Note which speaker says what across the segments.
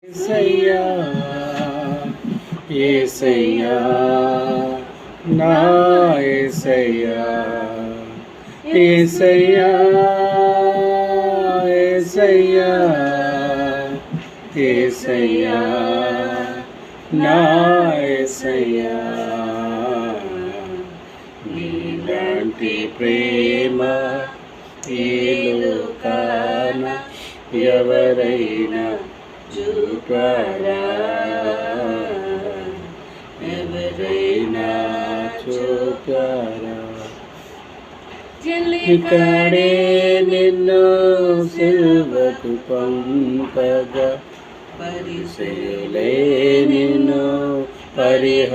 Speaker 1: యేసయ్యా యేసయ్యా నా యేసయ్యా యేసయ్యా యేసయ్యా యేసయ్యా నా యేసయ్యా నీలాంటి ప్రేమ ఈ లోకాన ఎవరైనా చూపారా ఎవరైనా చూపారా ఇక్కడే నిన్ను సిలువకు పంపగా పరిచయులే నిన్ను పరిహాసించగా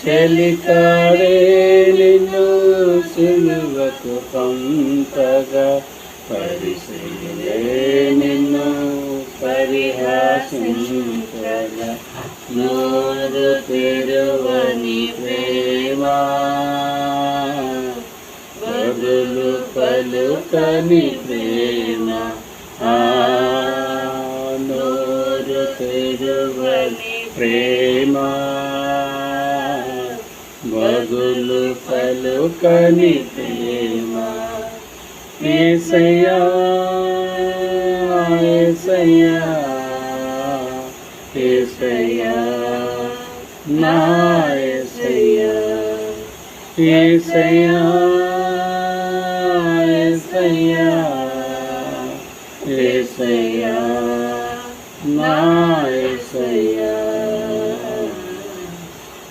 Speaker 1: చెలికాడే నిన్ను సిలువకు పంపగా పరిచయులే నిన్ను పరిహాసించగా నోరు తెరువని ప్రేమ బదులు పలుకని ప్రేమ నోరు తెరువని ప్రేమ బదులు పలుకని ప్రేమ యేసయ్యా యేసయ్యా యేసయ్యా నా యేసయ్యా యేసయ్యా యేసయ్యా యేసయ్యా నా యేసయ్యా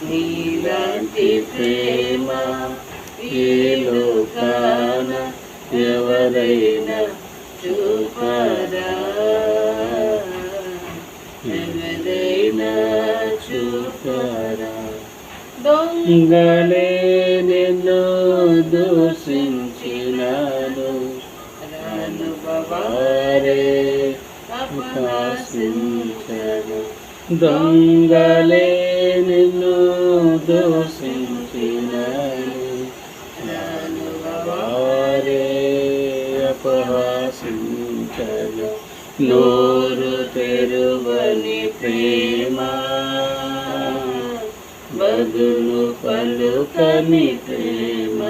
Speaker 1: నీలాంటి ప్రేమ ఈ లోకాన ఎవరైనా చూపారా ఎవరైనా చూపారా దొంగలే నిన్ను దూషించినాను అనుభవారే ఆశించను దొంగలే నిన్ను దూషించినాను అనుభవారే అపహాసించను నోరు తెరువని ప్రేమ బదులు పలుకని ప్రేమ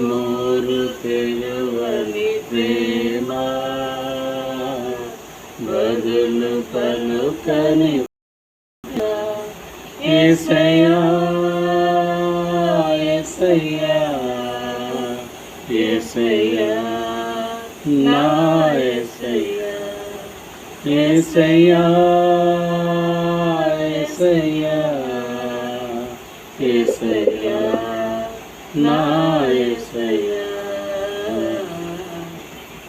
Speaker 1: నోరు తెరువని ప్రేమ బదులు పలుకని యేసయ్యా యేసయ్యా యేసయ్యా నా యేసయ్యా యేసయ్యా యేసయ్యా యేసయ్యా నా యేసయ్యా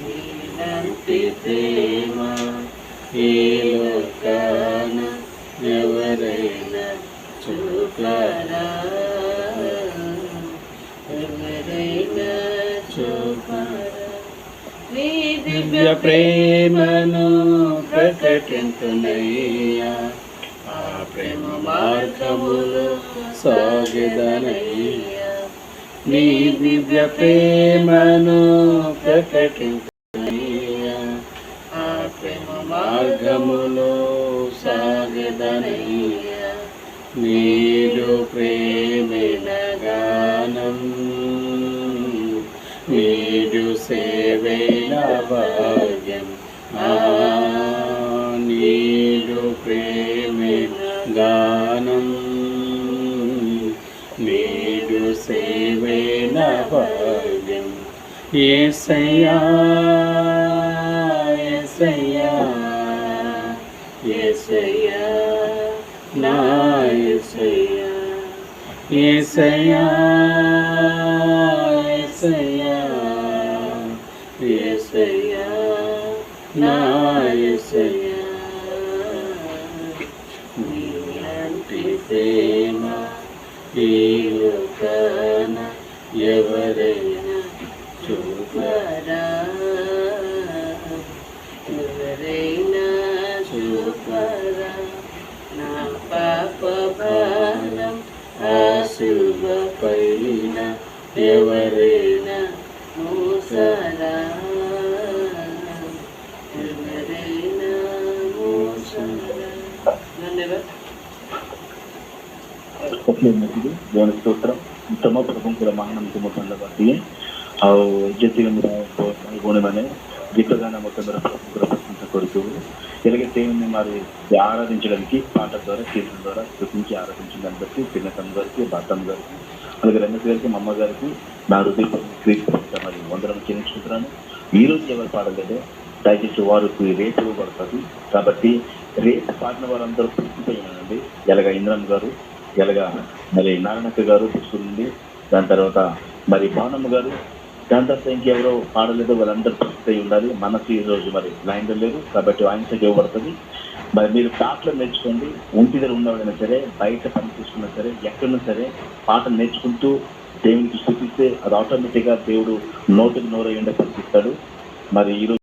Speaker 1: నీలాంటి ప్రేమ ఈ లోకాన ఎవరైనా చూపారా ఎవరైనా చూపారా నీ దివ్య ప్రేమను ప్రకటించునయ్యా ఆ ప్రేమ మార్గములో సాగెదనయ్యా నీ దివ్య ప్రేమను ప్రకటించునయ్యా ఆ ప్రేమ మార్గములో సాగెదనయ్యా నీడు ప్రేమిన గానం నీడు సేవేన భాగ్యం నీడు ప్రేమిన గానం నీడు సేవేన భాగ్యం యేసయ్యా యేసయ్యా యేసయ్యా నా యేసయ్యా యేసయ్యా యేసయ్యా యేసయ్యా నా యేసయ్యా నీలాంటి ప్రేమ ఈ లోకాన ఎవరైనా చూపారా ఎవరైనా చూపారా నా పాప భారం ఆ శిలువ పైన ఎవరైనా మోసారా
Speaker 2: ಸತ್ಯ ಮಟ್ಟಿಗೆ ದೇವರ ಸ್ತೋತ್ರ ತಮ್ಮ ಪ್ರಪಂಚದ ಮಹಾನ ತುಂಬ ಬಟ್ಟಿ ଆଉ ଯେତିକି ଭାଇ ଭଉଣୀମାନେ గీత గాన మొత్తం ప్రశంస కొడుతూ ఇలాగే దేవుని మరి ఆరాధించడానికి పాట ద్వారా కీర్తన ద్వారా స్థుతించి ఆరాధించడానికి బట్టి చిన్నతమ్మ గారికి బాతమ్మ గారికి అలాగే రంగస్ గారికి మా అమ్మ గారికి నా హృదయ మరి వందరం చెల్లించుకుంటున్నాను. ఈ రోజు ఎవరు పాడలేదో దయచేసి వారికి రేపు ఇవ్వబడుతుంది కాబట్టి రేపు పాడిన వారందరూ పూర్తిపోయినానండి. ఎలాగ ఇంద్రన్ గారు, ఎలాగ మరి నారాయణక్క గారు నుండి, దాని తర్వాత మరి భావనమ్మ గారు, దాని తర్వాత ఇంకెవరో పాడలేదో వాళ్ళందరూ పూర్తి ఉండాలి. మనసు ఈ రోజు మరి లైన్లో లేదు కాబట్టి వాయిన్సకి ఇవ్వబడుతుంది. మరి మీరు పాటలు నేర్చుకోండి. ఒంటి దగ్గర ఉన్నవాడైనా సరే, బయట పని చేసుకున్నా సరే, ఎక్కడున్నా సరే పాటలు నేర్చుకుంటూ దేవునికి స్థుతిస్తే అది ఆటోమేటిక్గా దేవుడు నోటికి నోరయ్యండే పంపిస్తాడు. మరి ఈరోజు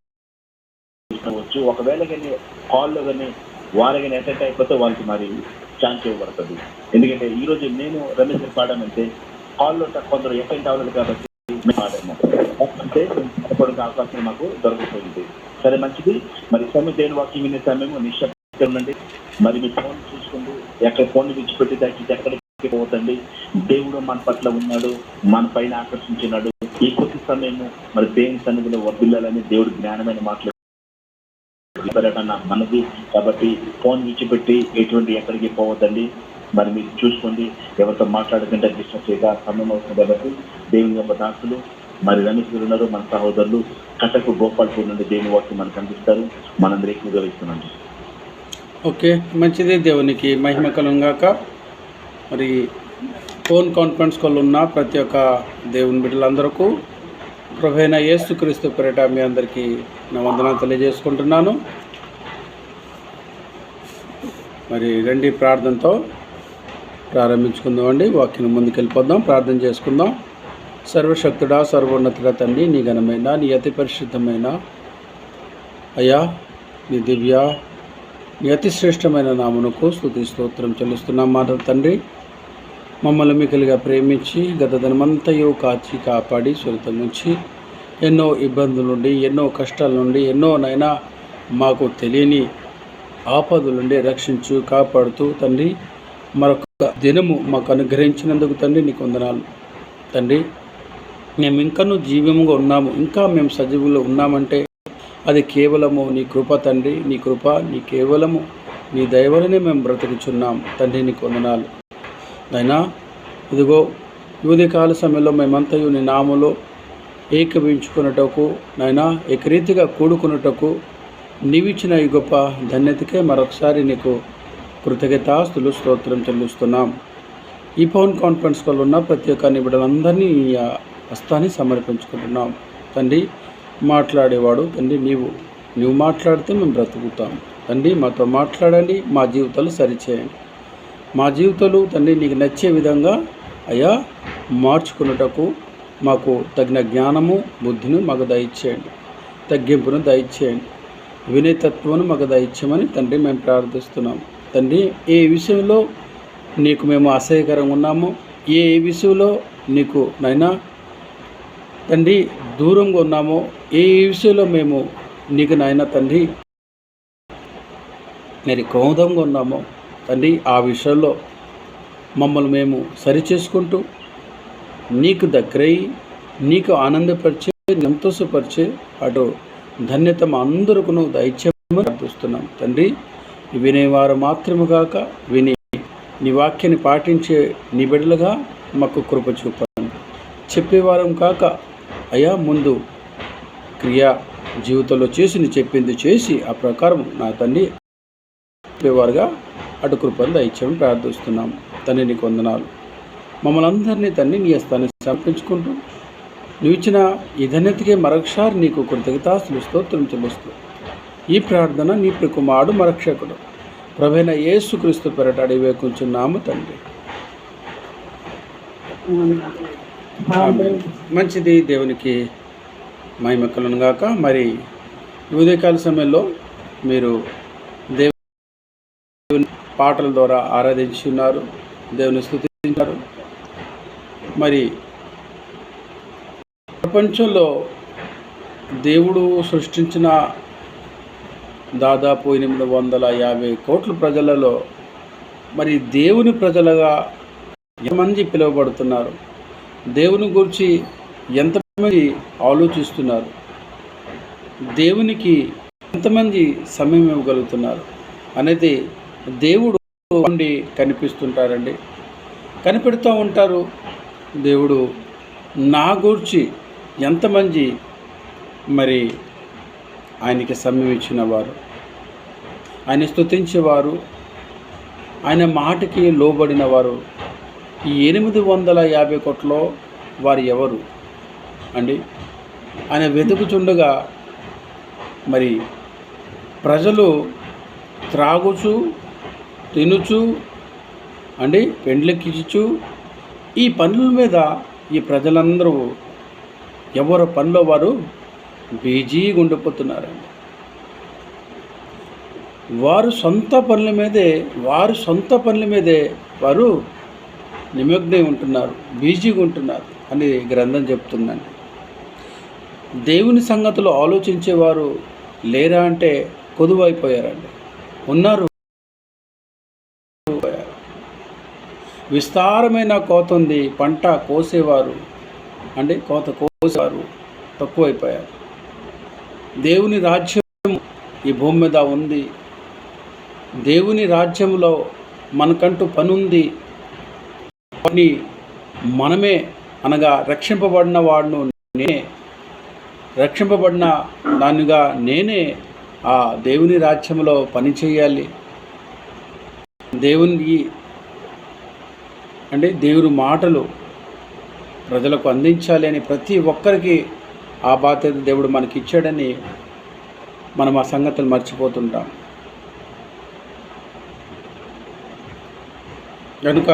Speaker 2: వచ్చు ఒకవేళ కానీ కాల్లో కానీ వారు కానీ అటెండ్ అయిపోతే వాళ్ళకి మరి ఛాన్స్ ఇవ్వబడుతుంది. ఎందుకంటే ఈరోజు నేను రమేష్ గారు పాడానంటే కాల్లో కొందరు అటెండ్ అవ్వలేదు కాబట్టి పాడాము అంటే పాడడానికి అవకాశం మాకు దొరకపోయింది. సరే మంచిది. మరి సమయం దేని వాక్యం వినే సమయం నిశ్శబ్దంగా ఉండండి. మరి మీ ఫోన్ చూసుకోండి. ఎక్కడ ఫోన్ విడిచిపెట్టి దయచేసి ఎక్కడికి పోతండి. దేవుడు మన పట్ల ఉన్నాడు, మన పైన ఆకర్షించినాడు. ఈ కొద్ది సమయము మరి దేవుని సన్నిధిలో వర్ధిల్లాలని దేవుడు జ్ఞానమైన మాటలు మనది కాబట్టి ఫోన్ విడిచిపెట్టి ఎటువంటి ఎక్కడికి పోవద్దండి. మరి మీరు చూసుకోండి. ఎవరితో మాట్లాడుతుంటే డిస్టర్బ్ చేయగా సమయం అవుతుంది కాబట్టి దేవుని యొక్క దాసులు మరి రమేష్ గారు ఉన్నారు, మన సహోదరులు కటకు గోపాల్పూర్ నుండి దేవుని వాక్యం మనకు అందిస్తారు. మనందరికీ గౌరవిస్తున్నాం.
Speaker 3: ఓకే, మంచిది. దేవునికి మహిమ కలుగాక. మరి ఫోన్ కాన్ఫరెన్స్ కాల్ ఉన్న ప్రతి ఒక్క దేవుని బిడ్డలందరికీ ప్రభువైన యేసుక్రీస్తు పేరిట మీ అందరికీ నా వందనాలు తెలియజేసుకుంటున్నాను. మరి రండి ప్రార్థనతో ప్రారంభించుకుందాం అండి. వాక్యం ముందుకెళ్ళిపోదాం, ప్రార్థన చేసుకుందాం. సర్వశక్తుడా, సర్వోన్నతుడా తండ్రి, నీ ఘనమైన, నీ అతి పరిశుద్ధమైన అయ్యా, నీ దివ్య, నీ అతి శ్రేష్టమైన నామమునకు స్తుతి స్తోత్రం చెల్లిస్తున్నాం. మాట తండ్రి, మమ్మల్ని మికిలిగా ప్రేమించి గత దినమంతయు కాచి కాపాడి సురత నుంచి ఎన్నో ఇబ్బందుల నుండి, ఎన్నో కష్టాల నుండి, ఎన్నోనైనా మాకు తెలియని ఆపదల నుండి రక్షించు కాపాడుతూ తండ్రి మరొక దినము మాకు అనుగ్రహించినందుకు తండ్రి నీకు వందనాలు. తండ్రి, మేము ఇంకనూ జీవముగా ఉన్నాము, ఇంకా మేము సజీవులు ఉన్నామంటే అది కేవలము నీ కృప తండ్రి. నీ కృప, నీ కేవలము నీ దయ వలనే మేము బ్రతుకుచున్నాం తండ్రి, నీకు వందనాలు. అయినా ఇదిగో ఉదయకాల సమయంలో మేమంతయు నీ నామములో ఏకీభవించుకున్నటకు నాయనా, ఏకరీతిగా కూడుకున్నటకు నీవిచ్చిన ఈ గొప్ప ధన్యతకే మరొకసారి నీకు కృతజ్ఞతాస్తులు స్తోత్రం చెల్లిస్తున్నాం. ఈ ఫోన్ కాన్ఫరెన్స్ కాల్ ఉన్న ప్రతి ఒక్క నిబిడలందరినీ ఈ హస్తాన్ని సమర్పించుకుంటున్నాం. తండ్రి, మాట్లాడేవాడు తండ్రి నీవు మాట్లాడితే మేము బ్రతుకుతాం. తండ్రి, మాతో మాట్లాడండి, మా జీవితాలు సరిచేయండి. మా జీవితాలు తండ్రి నీకు నచ్చే విధంగా అయ్యా మార్చుకున్నటకు మాకు తగిన జ్ఞానము, బుద్ధిని మాకు దయచేయండి. తగ్గింపును దయచేయండి. వినయతత్వను మాకు దయచేయమని తండ్రి మేము ప్రార్థిస్తున్నాం. తండ్రి, ఏ విషయంలో నీకు మేము అసహ్యకరంగా ఉన్నామో, ఏ విషయంలో నీకు నైనా తండ్రి దూరంగా ఉన్నామో, ఏ విషయంలో మేము నీకు నాయన తండ్రి మరి క్రోధంగా ఉన్నామో తండ్రి, ఆ విషయంలో మమ్మల్ని మేము సరిచేసుకుంటూ నీకు దగ్గరై నీకు ఆనందపరిచే, సంతోషపరిచే అటు ధన్యత మా అందరికీ దయచేయమని ప్రార్థిస్తున్నాం. తండ్రి, వినేవారు మాత్రమే కాక విని నీ వాక్యాన్ని పాటించే నీ బిడ్డలుగా మాకు కృప చూపండి. చెప్పేవారం కాక అయ్యా ముందు క్రియా జీవితంలో చేసి నీ చెప్పింది చేసి ఆ ప్రకారం నా తండ్రి చెప్పేవారుగా అటు కృపను దయచేయమని ప్రార్థిస్తున్నాం. తండ్రి, నీకు వందనాలు. మమ్మల్ని అందరినీ తండ్రి నీ స్థాన్ని సమర్పించుకుంటూ నువ్వు ఇచ్చిన ఈ ధన్యతకే మరొకసారి నీకు కృతజ్ఞతాస్తులు స్తోత్రం చెల్లిస్తూ ఈ ప్రార్థన నీ కుమారుడు మరక్షకుడు ప్రభువైన యేసుక్రీస్తు పేరిట అడిగి వేడుకుంటున్నాము తండ్రి. మంచిది. దేవునికి మహిమ కలుగును గాక. మరి ఉదయకాల సమయంలో మీరు దేవుని పాటల ద్వారా ఆరాధించి ఉన్నారు, దేవుని స్తుతించారు. మరి ప్రపంచంలో దేవుడు సృష్టించిన దాదాపు 850 కోట్ల ప్రజలలో మరి దేవుని ప్రజలుగా ఎంతమంది పిలువబడుతున్నారు, దేవుని గురించి ఎంతమంది ఆలోచిస్తున్నారు, దేవునికి ఎంతమంది సమయం ఇవ్వగలుగుతున్నారు అనేది దేవుడు నుండి కనిపిస్తుంటారండి, కనిపెడుతూ ఉంటారు. దేవుడు నా గురించి ఎంతమంది మరి ఆయనకి సమయం ఇచ్చిన వారు, ఆయన స్తుతించేవారు, ఆయన మాటకి లోబడిన వారు ఈ 850 కోట్లలో వారు ఎవరు అండి? ఆయన వెతుకుచుండగా మరి ప్రజలు త్రాగుచు తినుచు అండి పెండ్లెక్కించు ఈ పనుల మీద ఈ ప్రజలందరూ ఎవరి పనిలో వారు బిజీగా ఉండిపోతున్నారండి. వారు సొంత పనుల మీదే వారు నిమగ్నై ఉంటున్నారు, బిజీగా ఉంటున్నారు అని గ్రంథం చెప్తుందండి. దేవుని సంగతులు ఆలోచించేవారు లేరా అంటే కొదువైపోయారండి. ఉన్నారు, విస్తారమైన కోత ఉంది, పంట కోసేవారు అంటే కోత కోసేవారు తక్కువైపోయారు. దేవుని రాజ్యం ఈ భూమి మీద ఉంది, దేవుని రాజ్యంలో మనకంటూ పని ఉంది. పని మనమే అనగా రక్షింపబడిన వాడును నేనే, రక్షింపబడిన దానిగా నేనే ఆ దేవుని రాజ్యంలో పని చేయాలి. దేవునికి అంటే దేవుని మాటలు ప్రజలకు అందించాలి అని ప్రతి ఒక్కరికి ఆ బాధ్యత దేవుడు మనకి ఇచ్చాడని మనం ఆ సంగతులు మర్చిపోతుంటాం. కనుక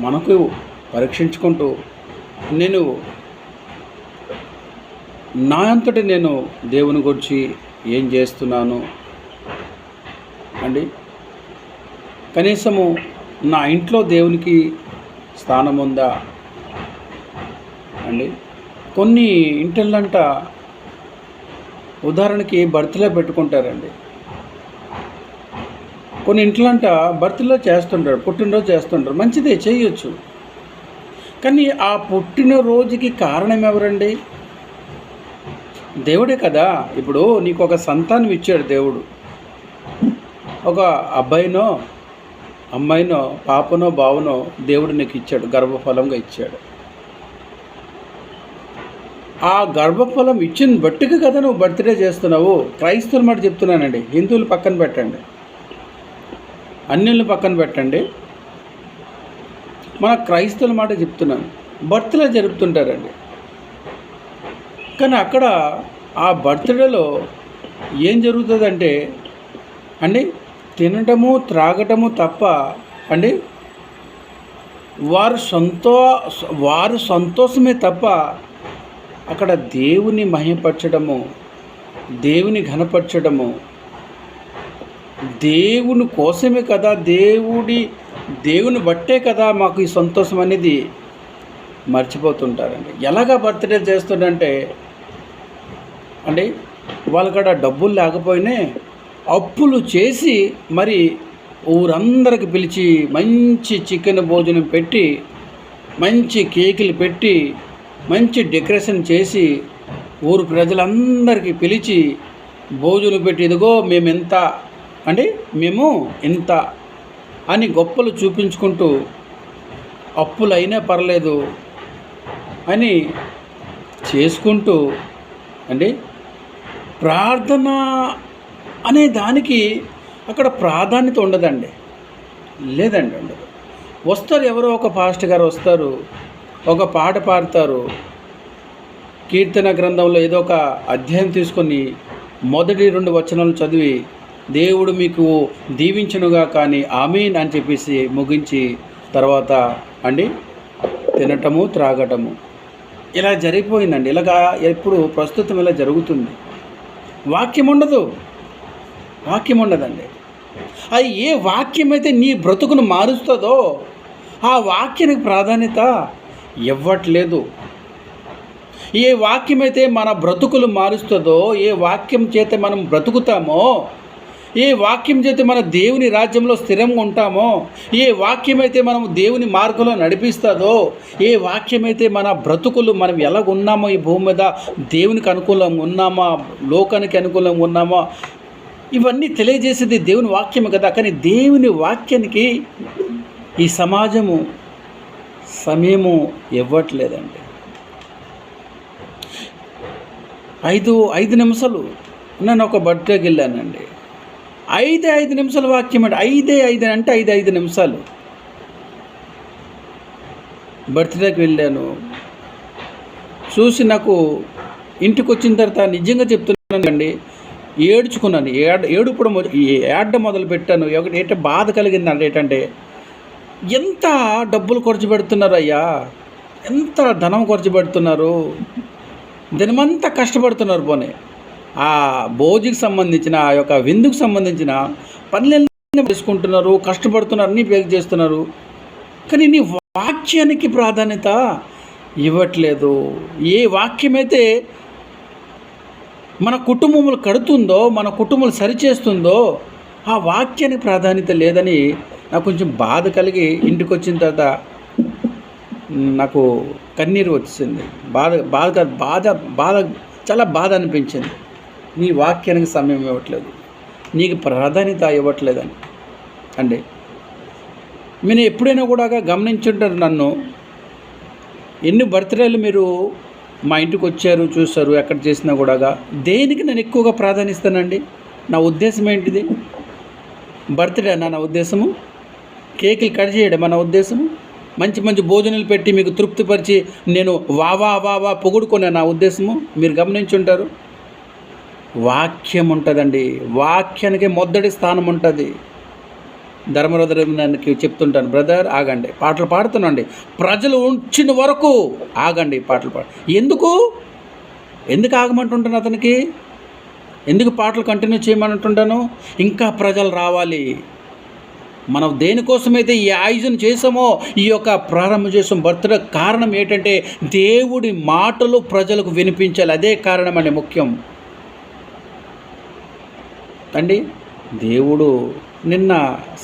Speaker 3: మనకు పరీక్షించుకుంటూ నా అంతటి నేను దేవుని గురించి ఏం చేస్తున్నాను అండి? కనీసము నా ఇంట్లో దేవునికి స్థానం ఉందా అండి? కొన్ని ఇంటిళ్ళంట ఉదాహరణకి బర్త్డే పెట్టుకుంటారండి, కొన్ని ఇంట్లంట బర్త్డే చేస్తుంటారు, పుట్టినరోజు చేస్తుంటారు, మంచిదే చేయొచ్చు. కానీ ఆ పుట్టినరోజుకి కారణం ఎవరండి? దేవుడే కదా. ఇప్పుడు నీకు ఒక సంతానం ఇచ్చాడు దేవుడు, ఒక అబ్బాయినో అమ్మాయినో పాపనో బావనో దేవుడు నీకు ఇచ్చాడు, గర్భఫలంగా ఇచ్చాడు. ఆ గర్భఫలం ఇచ్చిన బట్టికి కదా నువ్వు బర్త్డే చేస్తున్నావు. క్రైస్తవుల మాట చెప్తున్నానండి, హిందువులు పక్కన పెట్టండి, అన్యులను పక్కన పెట్టండి, మన క్రైస్తవుల మాట చెప్తున్నాను. బర్త్డే జరుపుతుంటారండి, కానీ అక్కడ ఆ బర్త్డేలో ఏం జరుగుతుందంటే అండి తినటము త్రాగటము తప్ప అండి వారు సంతోషమే తప్ప అక్కడ దేవుని మహిమపరచడము, దేవుని ఘనపరచడము, దేవుని కోసమే కదా, దేవుని బట్టే కదా మాకు ఈ సంతోషం అనేది మర్చిపోతుంటారండి. ఎలాగా బర్త్డే చేస్తుందంటే అండి వాళ్ళకడ డబ్బులు లేకపోయినా అప్పులు చేసి మరి ఊరందరికి పిలిచి మంచి చికెన్ భోజనం పెట్టి, మంచి కేకులు పెట్టి, మంచి డెకరేషన్ చేసి ఊరు ప్రజలందరికీ పిలిచి భోజనం పెట్టి, ఇదిగో మేము ఎంత అంటే మేము ఇంత అని గొప్పలు చూపించుకుంటూ అప్పులు అయినా పర్లేదు అని చేసుకుంటూ అండి ప్రార్థన అనే దానికి అక్కడ ప్రాధాన్యత ఉండదండి, లేదండి, ఉండదు. వస్తారు, ఎవరో ఒక పాస్టర్ గారు వస్తారు, ఒక పాట పాడతారు, కీర్తన గ్రంథంలో ఏదో ఒక అధ్యాయం తీసుకొని మొదటి 2 వచనాలు చదివి దేవుడు మీకు దీవించనుగా కానీ ఆమేన్ అని చెప్పేసి ముగించి తర్వాత అండి తినటము త్రాగటము ఇలా జరిగిపోయిందండి. ఇలాగా ఎప్పుడు ప్రస్తుతం ఇలా జరుగుతుంది. వాక్యం ఉండదండి. అది ఏ వాక్యం అయితే నీ బ్రతుకును మారుస్తుందో ఆ వాక్యానికి ప్రాధాన్యత ఇవ్వట్లేదు. ఏ వాక్యం అయితే మన బ్రతుకులు మారుస్తుందో, ఏ వాక్యం చేత మనం బ్రతుకుతామో, ఏ వాక్యం చేతే మన దేవుని రాజ్యంలో స్థిరంగా ఉంటామో, ఏ వాక్యం అయితే మనం దేవుని మార్గంలో నడిపిస్తుందో, ఏ వాక్యం అయితే మన బ్రతుకులు మనం ఎలాగ ఉన్నామో ఈ భూమి మీద, దేవునికి అనుకూలంగా ఉన్నామా, లోకానికి అనుకూలంగా ఉన్నామా, ఇవన్నీ తెలియజేసేది దేవుని వాక్యమే కదా. కానీ దేవుని వాక్యానికి ఈ సమాజము సమయము ఇవ్వట్లేదండి. 5 నిమిషాలు నేను ఒక బర్త్డేకి వెళ్ళానండి. 5 నిమిషాల వాక్యం అంటే 5 నిమిషాలు బర్త్డేకి వెళ్ళాను. చూసి నాకు ఇంటికి వచ్చిన తర్వాత నిజంగా చెప్తున్నానండి, ఏడ్చుకున్నాను. ఏడడం మొదలు పెట్టాను. ఏంటంటే బాధ కలిగిందండి. ఏంటంటే ఎంత డబ్బులు ఖర్చు పెడుతున్నారు అయ్యా, ఎంత ధనం ఖర్చు పెడుతున్నారు, దినమంతా కష్టపడుతున్నారు. పోనీ ఆ భోజికి సంబంధించిన ఆ యొక్క విందుకు సంబంధించిన పనులన్నీ చేసుకుంటున్నారు, కష్టపడుతున్నారు, అన్నీ పేరు చేస్తున్నారు. కానీ నీ వాక్యానికి ప్రాధాన్యత ఇవ్వట్లేదు. ఏ వాక్యమైతే మన కుటుంబములు కడుతుందో, మన కుటుంబాలు సరిచేస్తుందో, ఆ వాక్యానికి ప్రాధాన్యత లేదని నాకు కొంచెం బాధ కలిగి ఇంటికి వచ్చిన తర్వాత నాకు కన్నీరు వచ్చింది. బాధ చాలా బాధ అనిపించింది. నీ వాక్యానికి సమయం ఇవ్వట్లేదు, నీకు ప్రాధాన్యత ఇవ్వట్లేదని అండి. మీరు ఎప్పుడైనా కూడా గమనించుంటారు నన్ను. ఎన్ని బర్త్డేలు మీరు మా ఇంటికి వచ్చారు, చూస్తారు, ఎక్కడ చేసినా కూడా దేనికి నేను ఎక్కువగా ప్రాధాన్యస్తానండి? నా ఉద్దేశం ఏంటిది? బర్త్డేనా నా ఉద్దేశము? కేకులు కట్ చేయడం నా ఉద్దేశము? మంచి మంచి భోజనాలు పెట్టి మీకు తృప్తిపరిచి నేను వా పొగుడుకునే నా ఉద్దేశము? మీరు గమనించుంటారు. వాక్యం ఉంటుందండి, వాక్యానికి మొదటి స్థానం ఉంటుంది. ధర్మరథకి చెప్తుంటాను, బ్రదర్ ఆగండి, పాటలు పాడుతున్నాండి, ప్రజలు ఉంచిన వరకు ఆగండి, పాటలు ఎందుకు ఆగమంటుంటాను అతనికి? ఎందుకు పాటలు కంటిన్యూ చేయమంటుంటాను? ఇంకా ప్రజలు రావాలి. మనం దేనికోసమైతే ఈ ఆయుధం చేసామో, ఈ యొక్క ప్రారంభం చేసాం బర్త్డే, కారణం ఏంటంటే దేవుడి మాటలు ప్రజలకు వినిపించాలి. అదే కారణం అండి, ముఖ్యం అండి. దేవుడు నిన్న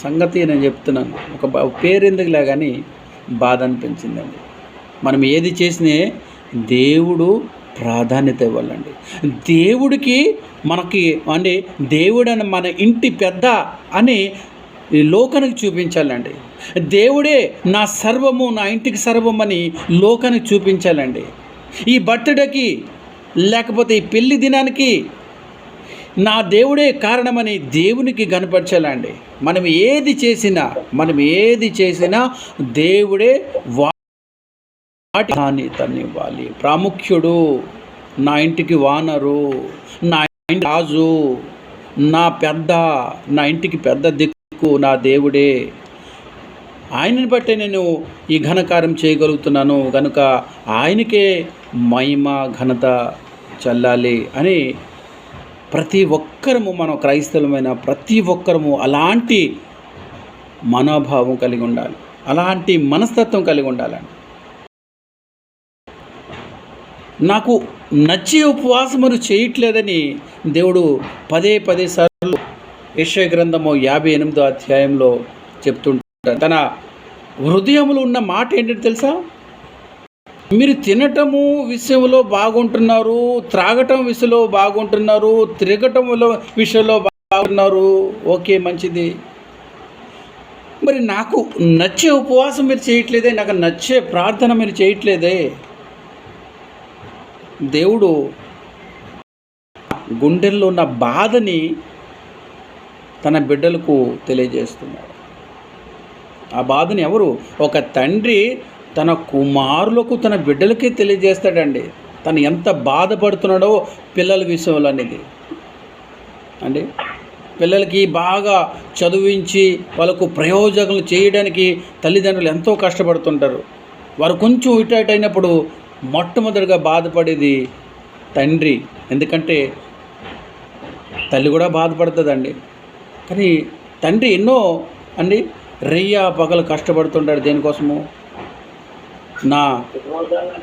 Speaker 3: సంగతి నేను చెప్తున్నాను, ఒక పేరు ఎందుకులే కానీ బాధ అనిపించిందండి. మనం ఏది చేసినా దేవుడు ప్రాధాన్యత ఇవ్వాలండి. దేవుడికి మనకి అంటే దేవుడని మన ఇంటి పెద్ద అని ఈ లోకానికి చూపించాలండి. దేవుడే నా సర్వము, నా ఇంటికి సర్వం అని లోకానికి చూపించాలండి. ఈ బర్త్డేకి లేకపోతే ఈ పెళ్లి దినానికి నా దేవుడే కారణమని దేవునికి కనపరచాలండి. మనం ఏది చేసినా దేవుడే వాటినివ్వాలి. ప్రాముఖ్యుడు, నా ఇంటికి వానరు, నా ఇంటి రాజు, నా ఇంటికి పెద్ద దిక్కు నా దేవుడే. ఆయనని బట్టే నేను ఈ ఘనకార్యం చేయగలుగుతున్నాను, కనుక ఆయనకే మహిమ ఘనత చెల్లాలి అని ప్రతి ఒక్కరము, మనం క్రైస్తవులమైన ప్రతి ఒక్కరము అలాంటి మనోభావం కలిగి ఉండాలి, అలాంటి మనస్తత్వం కలిగి ఉండాలండి. నాకు నచ్చే ఉపవాసమును చేయట్లేదని దేవుడు పదే సార్లు యెషయా గ్రంథము 58వ అధ్యాయంలో చెప్తుంటారు. తన హృదయంలో ఉన్న మాట ఏంటంటే తెలుసా? మీరు తినటము విషయంలో బాగుంటున్నారు, త్రాగటం విషయంలో బాగుంటున్నారు, తిరగటం విషయంలో బాగుంటున్నారు, ఓకే మంచిది. మరి నాకు నచ్చే ఉపవాసం మీరు చేయట్లేదే, నాకు నచ్చే ప్రార్థన మీరు చేయట్లేదే. దేవుడు గుండెల్లో ఉన్న బాధని తన బిడ్డలకు తెలియజేస్తున్నాడు. ఆ బాధని ఎవరు? ఒక తండ్రి తన కుమారులకు, తన బిడ్డలకే తెలియజేస్తాడండి. తను ఎంత బాధపడుతున్నాడో పిల్లల విషయంలో అనేది అండి. పిల్లలకి బాగా చదివించి వాళ్ళకు ప్రయోజనాలు చేయడానికి తల్లిదండ్రులు ఎంతో కష్టపడుతుంటారు. వారు కొంచెం ఇటు అయినప్పుడు మొట్టమొదటిగా బాధపడేది తండ్రి. ఎందుకంటే తల్లి కూడా బాధపడుతుందండి. కానీ తండ్రి ఎన్నో అండి రెయ్య పగలు కష్టపడుతుంటాడు. దేనికోసము? నా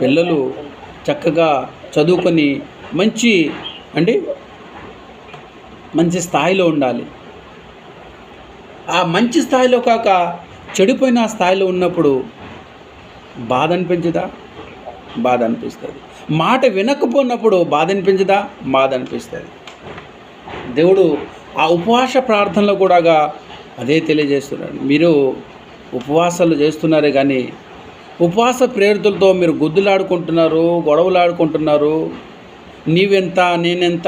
Speaker 3: పిల్లలు చక్కగా చదువుకొని మంచి స్థాయిలో ఉండాలి, ఆ మంచి స్థాయిలో కాక చెడిపోయిన స్థాయిలో ఉన్నప్పుడు బాధ అనిపించదా? బాధ అనిపిస్తుంది. మాట వినకపోయినప్పుడు బాధ అనిపించదా? బాధ అనిపిస్తుంది. దేవుడు ఆ ఉపవాస ప్రార్థనలో కూడా అదే తెలియజేస్తున్నాడు. మీరు ఉపవాసాలు చేస్తున్నారే కానీ ఉపవాస ప్రేరితులతో మీరు గుద్దులాడుకుంటున్నారు, గొడవలు ఆడుకుంటున్నారు. నీవెంత, నేనెంత,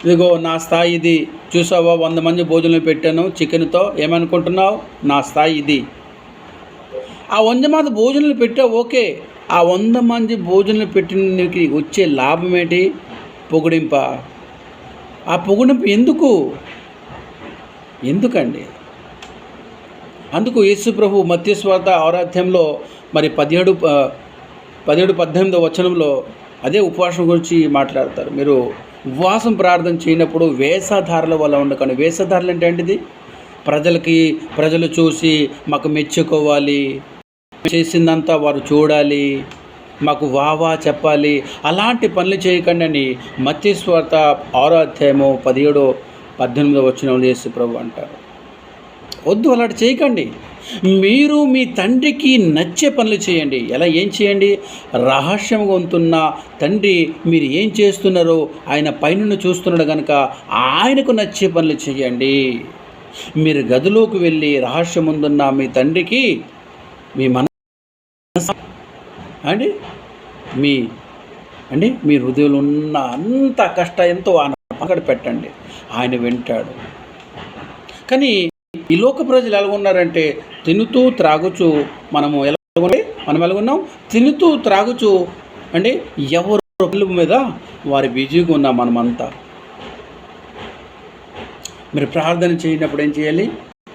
Speaker 3: ఇదిగో నా స్థాయి ఇది, చూసావా 100 మంది భోజనం పెట్టాను చికెన్తో, ఏమనుకుంటున్నావు? నా స్థాయి ఇది. ఆ 100 మంది భోజనాలు పెట్టావు, ఓకే. ఆ 100 మంది భోజనాలు పెట్టినకి వచ్చే లాభం ఏంటి? పొగిడింప. ఆ పొగిడింపు ఎందుకండి? అందుకు యేసు ప్రభు మత్తయి సువార్త 6వ అధ్యాయంలో మరి 17-18 వచనంలో అదే ఉపవాసం గురించి మాట్లాడతారు. మీరు ఉపవాసం ప్రార్థన చేయనప్పుడు వేషధారల వల్ల ఉండకండి. వేషధారలు అంటే ఏంటిది? ప్రజలు చూసి మాకు మెచ్చుకోవాలి, చేసిందంతా వారు చూడాలి, మాకు వావా చెప్పాలి, అలాంటి పనులు చేయకండి అని మత్తయి సువార్త 6వ అధ్యాయము 17-18 వచనంలో యేసు ప్రభు అంటారు. వద్దు, అలాంటి చేయకండి. మీరు మీ తండ్రికి నచ్చే పనులు చేయండి. ఏం చేయండి? రహస్యంగా ఉంటున్న తండ్రి మీరు ఏం చేస్తున్నారో ఆయన పైన చూస్తున్నాడు కనుక ఆయనకు నచ్చే పనులు చేయండి. మీరు గదిలోకి వెళ్ళి రహస్యం ఉంటున్న మీ తండ్రికి మీ మీ హృదయంలో ఉన్న అంత ఎంతో పక్కన పెట్టండి, ఆయన వింటాడు. కానీ ఈ లోక ప్రజలు ఎలా ఉన్నారంటే తినుతూ త్రాగుచు మనం ఎలాగున్నాం? తినుతూ త్రాగుచు ఎవరు పిల్లల మీద వారి బిజీగా ఉన్నాం మనమంతా. మీరు ప్రార్థన చేయనప్పుడు ఏం చేయాలి?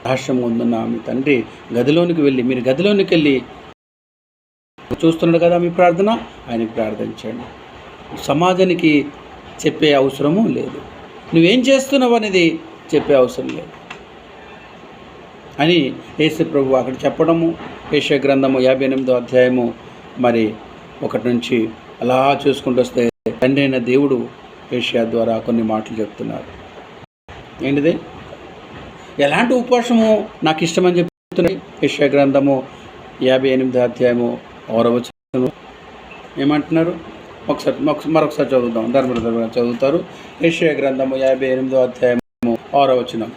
Speaker 3: రహస్యం ఉందన్న మీ తండ్రి గదిలోనికి వెళ్ళి, మీరు గదిలోనికి వెళ్ళి చూస్తున్నాడు కదా మీ ప్రార్థన, ఆయనకి ప్రార్థించండి. సమాజానికి చెప్పే అవసరము లేదు, నువ్వేం చేస్తున్నావు అనేది చెప్పే అవసరం లేదు అని యేసు ప్రభు అక్కడ చెప్పడము. యెషయా గ్రంథము 58వ అధ్యాయము మరి 1 నుంచి అలా చూసుకుంటూ వస్తే తండ్రి అయిన దేవుడు యెషయా ద్వారా కొన్ని మాటలు చెప్తున్నారు. ఏంటిది? ఎలాంటి ఉపవాసము నాకు ఇష్టమని చెప్తున్నాయి. యెషయా గ్రంథము 58వ అధ్యాయము 6వ వచనం ఏమంటున్నారు? మరొకసారి చదువుదాం. ధర్మరాజు చదువుతారు. యెషయా గ్రంథము 58వ అధ్యాయము 6వ వచనం.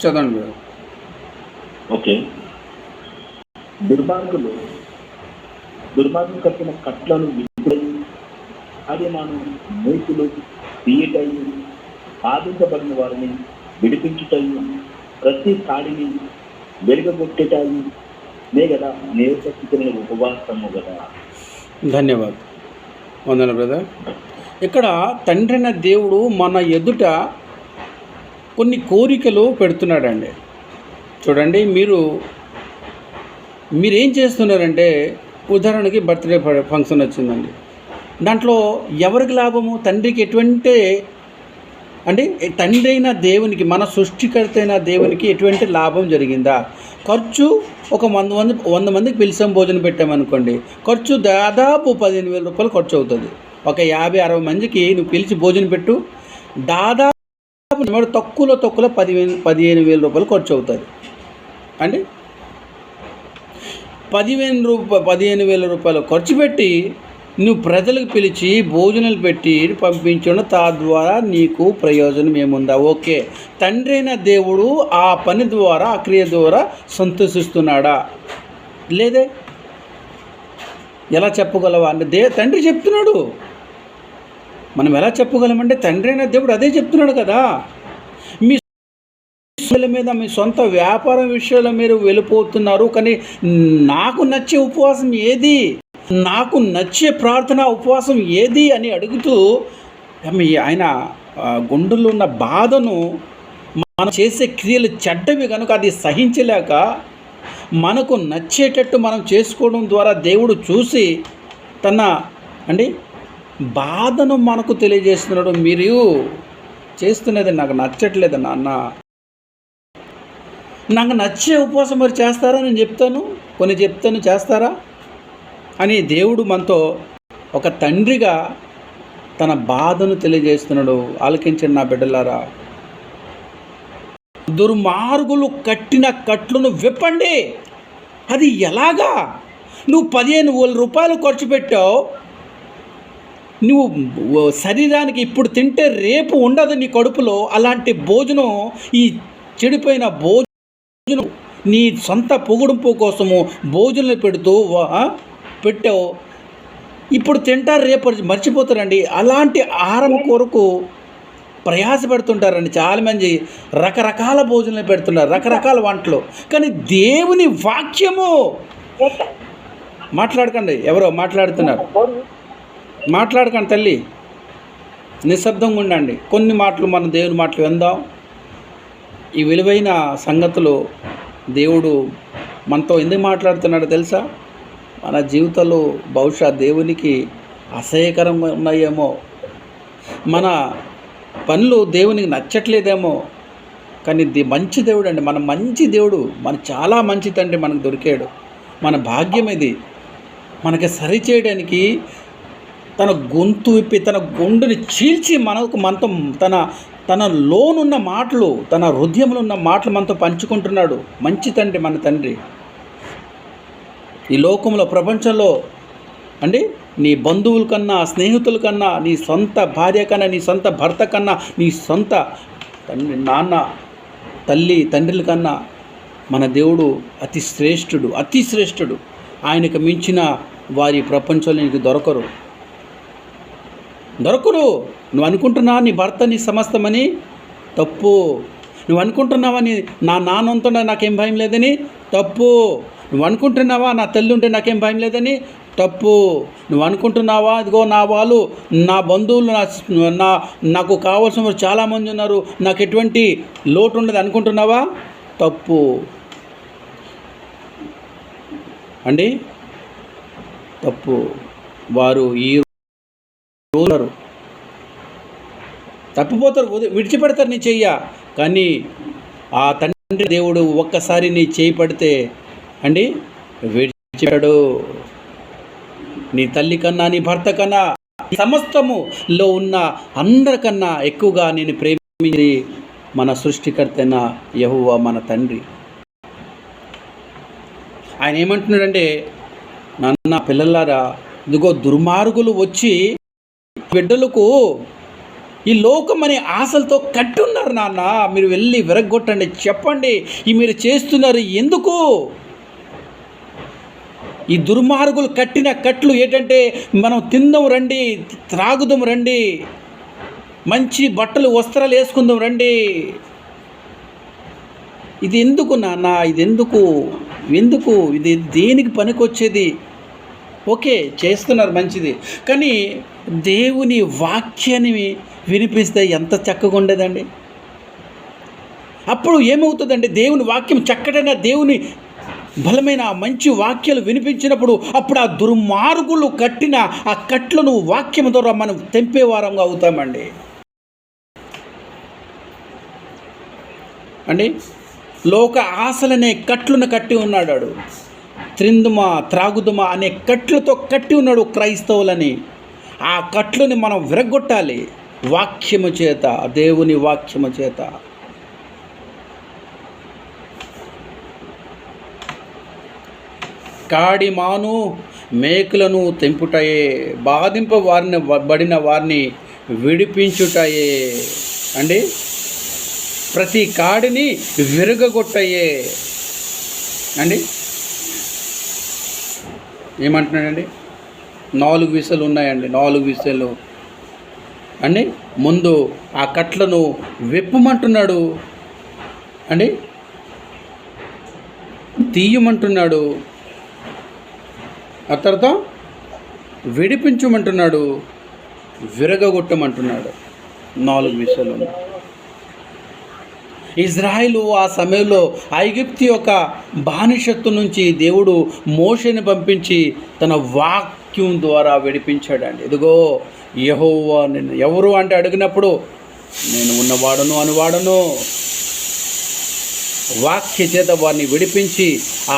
Speaker 3: చదవండి.
Speaker 2: ఓకే. దుర్మార్గం కట్టిన కట్లను విప్పుడై కార్యమాను మూతులు తీయటయి, బాధించబడిన వారిని విడిపించుటయి, ప్రతి కాడిని వెలుగగొట్టేటాయి నే కదా నేర్పస్థితిని ఉపవాసము కదా.
Speaker 3: ధన్యవాదాలు. వందన బ్రదర్. ఇక్కడ తండ్రిన దేవుడు మన ఎదుట కొన్ని కోరికలు పెడుతున్నాడండి. చూడండి, మీరేం చేస్తున్నారంటే, ఉదాహరణకి బర్త్డే ఫంక్షన్ వచ్చిందండి. దాంట్లో ఎవరికి లాభము? తండ్రికి ఎటువంటి తండ్రి అయిన దేవునికి, మన సృష్టికర్త అయిన దేవునికి ఎటువంటి లాభం జరిగిందా? ఖర్చు ఒక 100 మందికి పిలిచాం, భోజనం పెట్టామనుకోండి, ఖర్చు దాదాపు 15,000 రూపాయలు ఖర్చు అవుతుంది. ఒక 50-60 మందికి నువ్వు పిలిచి భోజనం పెట్టు, దాదాపు తక్కువలో 15,000 రూపాయలు ఖర్చు అవుతుంది. 15,000 రూపాయలు ఖర్చు పెట్టి నువ్వు ప్రజలకు పిలిచి భోజనాలు పెట్టి పంపించడం, తద్వారా నీకు ప్రయోజనం ఏముందా? ఓకే, తండ్రి అయిన దేవుడు ఆ పని ద్వారా, ఆ క్రియ ద్వారా సంతోషిస్తున్నాడా? లేదే. ఎలా చెప్పగలవా అంటే తండ్రి చెప్తున్నాడు. మనం ఎలా చెప్పగలమంటే తండ్రి అయిన దేవుడు అదే చెప్తున్నాడు కదా. మీ మీద, మీ సొంత వ్యాపారం విషయాల్లో మీరు వెళ్ళిపోతున్నారు, కానీ నాకు నచ్చే ఉపవాసం ఏది, నాకు నచ్చే ప్రార్థన ఉపవాసం ఏది అని అడుగుతూ ఆయన గుండెల్లో ఉన్న బాధను, మనం చేసే క్రియలు చెడ్డవి కనుక అది సహించలేక మనకు నచ్చేటట్టు మనం చేసుకోవడం ద్వారా దేవుడు చూసి తన బాధను మనకు తెలియజేస్తున్నాడు. మీరు చేస్తున్నది నాకు నచ్చట్లేదు నాన్న, నాకు నచ్చే ఉపవాసం మరి చేస్తారా? నేను చెప్తాను, కొన్ని చెప్తాను, చేస్తారా? అని దేవుడు మనతో ఒక తండ్రిగా తన బాధను తెలియజేస్తున్నాడు. ఆలకించండి నా బిడ్డలారా. దుర్మార్గులు కట్టిన కట్లను విప్పండి. అది ఎలాగా? నువ్వు 15,000 రూపాయలు ఖర్చు పెట్టావు. నువ్వు శరీరానికి ఇప్పుడు తింటే రేపు ఉండదు నీ కడుపులో. అలాంటి భోజనం, ఈ చెడిపోయిన భోజనం నీ సొంత పొగుడుపు కోసము భోజనం పెడుతూ పెట్టావు. ఇప్పుడు తింటారు, రేపు మర్చిపోతారండి. అలాంటి ఆహారం కొరకు ప్రయాసపడుతుంటారండి చాలామంది. రకరకాల భోజనాలు పెడుతున్నారు, రకరకాల వంటలు. కానీ దేవుని వాక్యము మాట్లాడకండి. ఎవరో మాట్లాడుతున్నారు, మాట్లాడకండి తల్లి, నిశ్శబ్దంగా ఉండండి. కొన్ని మాటలు మన దేవుని మాటలు విందాం. ఈ విలువైన సంగతులు దేవుడు మనతో ఎందుకు మాట్లాడుతున్నాడో తెలుసా? మన జీవితాలు బహుశా దేవునికి అసహ్యకరంగా ఉన్నాయేమో, మన పనులు దేవునికి నచ్చట్లేదేమో. కానీ మంచి దేవుడు అండి, మన మంచి దేవుడు, మన చాలా మంచి తండ్రి మనకు దొరికాడు. మన భాగ్యం ఇది. మనకి సరిచేయడానికి తన గొంతు విప్పి తన గుండెని చీల్చి మనతో తన లోనున్న మాటలు, తన హృదయంలో ఉన్న మాటలు మనతో పంచుకుంటున్నాడు. మంచి తండ్రి మన తండ్రి. ఈ లోకంలో, ప్రపంచంలో అండి, నీ బంధువుల కన్నా, స్నేహితుల కన్నా, నీ సొంత భార్య కన్నా, నీ సొంత భర్త కన్నా, నీ సొంత తండ్రి, నాన్న, తల్లి, తండ్రుల కన్నా మన దేవుడు అతి శ్రేష్ఠుడు, అతి శ్రేష్ఠుడు. ఆయనకు మించిన వారి ప్రపంచంలో నీకు దొరకరు. నువ్వు అనుకుంటున్నావా నీ భర్త నీ సమస్తమని? తప్పు. నువ్వు అనుకుంటున్నావా నా నాన్న ఉంటుండే నాకేం భయం లేదని? తప్పు. నువ్వు అనుకుంటున్నావా నా తల్లి ఉంటే నాకేం భయం లేదని? తప్పు. నువ్వు అనుకుంటున్నావా ఇదిగో నా వాళ్ళు, నా బంధువులు, నాకు కావాల్సిన వారు చాలామంది ఉన్నారు, నాకు ఎటువంటి లోటు ఉండదు అనుకుంటున్నావా? తప్పు అండి, తప్పు. వారు ఈ రోజు తప్పిపోతారు, విడిచిపెడతారు నీ చెయ్య. కానీ ఆ తండ్రి దేవుడు ఒక్కసారి నీ చేయి పడితే అండి విడిచిపెడడు. నీ తల్లి కన్నా, నీ భర్త కన్నా, సమస్తములో ఉన్న అందరికన్నా ఎక్కువగా నేను ప్రేమించి మన సృష్టికర్తైన యెహోవా మన తండ్రి. ఆయన ఏమంటున్నాడంటే, నాన్న పిల్లలారా, ఇదిగో దుర్మార్గులు వచ్చి బిడ్డలకు ఈ లోకం అనే ఆశలతో కట్టి ఉన్నారు. నాన్న మీరు వెళ్ళి విరగొట్టండి, చెప్పండి ఈ మీరు చేస్తున్నారు ఎందుకు? ఈ దుర్మార్గులు కట్టిన కట్లు ఏంటంటే, మనం తిందాం రండి, త్రాగుదాం రండి, మంచి బట్టలు వస్త్రాలు వేసుకుందాం రండి. ఇది ఎందుకు నాన్న? ఎందుకు ఇది దేనికి పనికొచ్చేది? ఓకే చేస్తున్నారు, మంచిది. కానీ దేవుని వాక్యాన్ని వినిపిస్తే ఎంత చక్కగా ఉండేదండి. అప్పుడు ఏమవుతుందండి, దేవుని వాక్యం చక్కటైన దేవుని బలమైన మంచి వాక్యాలు వినిపించినప్పుడు అప్పుడు ఆ దుర్మార్గులు కట్టిన ఆ కట్లను వాక్యం ద్వారా మనం తెంపేవారంగా అవుతామండి. అండి, లోక ఆశలనే కట్లను కట్టి ఉన్నాడు. త్రిందుమా త్రాగుదుమా అనే కట్లతో కట్టి ఉన్నాడు క్రైస్తవులని. ఆ కట్లని మనం విరగొట్టాలి వాక్యము చేత, దేవుని వాక్యము చేత. కాడి మాను మేకులను తెంపుటయే, బడిన వారిని విడిపించుటయే అండి, ప్రతి కాడిని విరగొట్టయే అండి. ఏమంటున్నాడండి? 4 విసలు ఉన్నాయండి, 4 విసలు అండి. ముందు ఆ కట్లను విప్పమంటున్నాడు అండి, తీయమంటున్నాడు, ఆ తర్వాత విడిపించమంటున్నాడు, విరగొట్టమంటున్నాడు. 4 విషయాలు ఉన్నాయి. ఇజ్రాయిలు ఆ సమయంలో ఐగుప్తు యొక్క బానిసత్వం నుంచి దేవుడు మోషేని పంపించి తన వాక్యం ద్వారా విడిపించాడండి. ఇదిగో యెహోవా నిన్ను ఎవరు అంటే అడిగినప్పుడు నేను ఉన్నవాడను అనువాడను. వాక్య చేత వారిని విడిపించి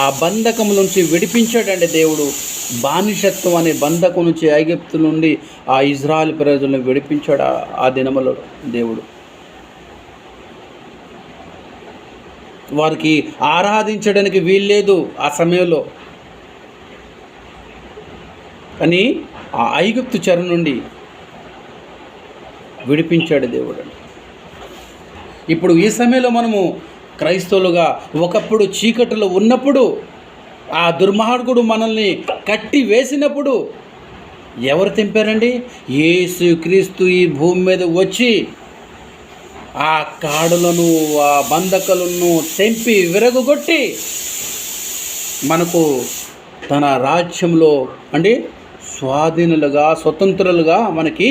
Speaker 3: ఆ బంధకం నుంచి విడిపించాడండి దేవుడు. బానిసత్వం అనే బంధకం నుంచి ఐగుప్తు నుండి ఆ ఇజ్రాయెల్ ప్రజలను విడిపించాడు ఆ దినములో దేవుడు. వారికి ఆరాధించడానికి వీల్లేదు ఆ సమయంలో, కానీ ఆ ఐగుప్తు చెర నుండి విడిపించాడు దేవుడు. ఇప్పుడు ఈ సమయంలో మనము క్రైస్తవులుగా ఒకప్పుడు చీకటిలో ఉన్నప్పుడు, ఆ దుర్మార్గుడు మనల్ని కట్టి వేసినప్పుడు ఎవరు తెంపారండి? యేసు క్రీస్తు ఈ భూమి మీద వచ్చి ఆ కాడులను, ఆ బంధకాలను తెంపి విరగొట్టి మనకు తన రాజ్యంలో స్వాధీనులుగా, స్వతంత్రులుగా మనకి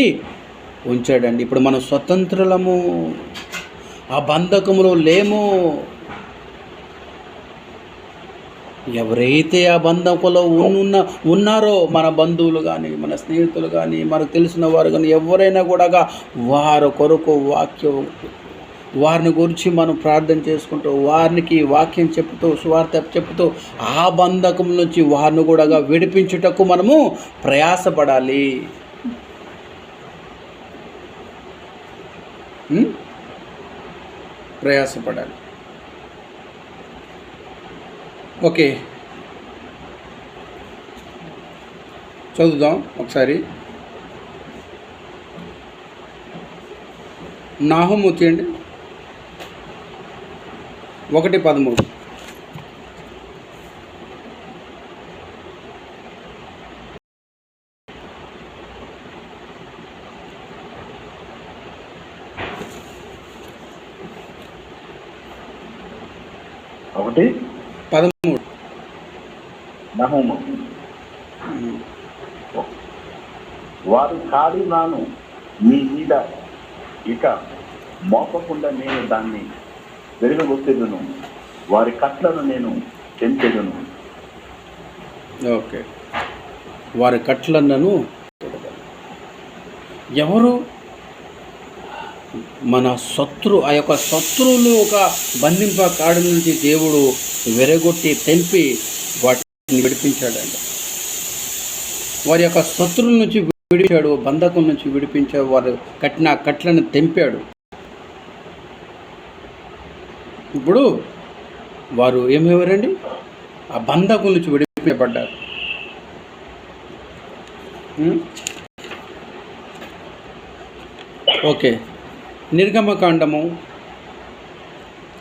Speaker 3: ఉంచాడండి. ఇప్పుడు మనం స్వతంత్రులము, ఆ బంధకములో లేము. ఎవరైతే ఆ బంధకంలో ఉన్నారో, మన బంధువులు కానీ, మన స్నేహితులు కానీ, మనకు తెలిసిన వారు కానీ, ఎవరైనా కూడా వారి కొరకు వారిని గురించి మనం ప్రార్థన చేసుకుంటూ, వారికి వాక్యం చెప్తూ, సువార్త చెప్తూ ఆ బంధకం నుంచి వారిని కూడా విడిపించుటకు మనము ప్రయాసపడాలి. ప్రయాసపడాలి. ఓకే, చదువుదాం ఒకసారి. నాహుము తీయండి 1:13.
Speaker 2: నహూము. వారు కాడి నాను మీ మీద ఇక మోపకుండా నేను దాన్ని వెలుగొట్టెదను, వారి కట్లను నేను తెంచెదను.
Speaker 3: ఓకే, వారి కట్లను ఎవరు? మన ఆ యొక్క శత్రువులు ఒక బంధింప కాడి నుంచి దేవుడు వెరగొట్టి తెంపి వాటిని విడిపించాడండి. వారి యొక్క శత్రువుల నుంచి విడిపించాడు, బంధకం నుంచి విడిపించాడు, వారు కట్టిన కట్లను తెంపాడు. ఇప్పుడు వారు ఏమేవారండి? ఆ బంధకం నుంచి విడిపించబడ్డారు. ఓకే, నిర్గమకాండము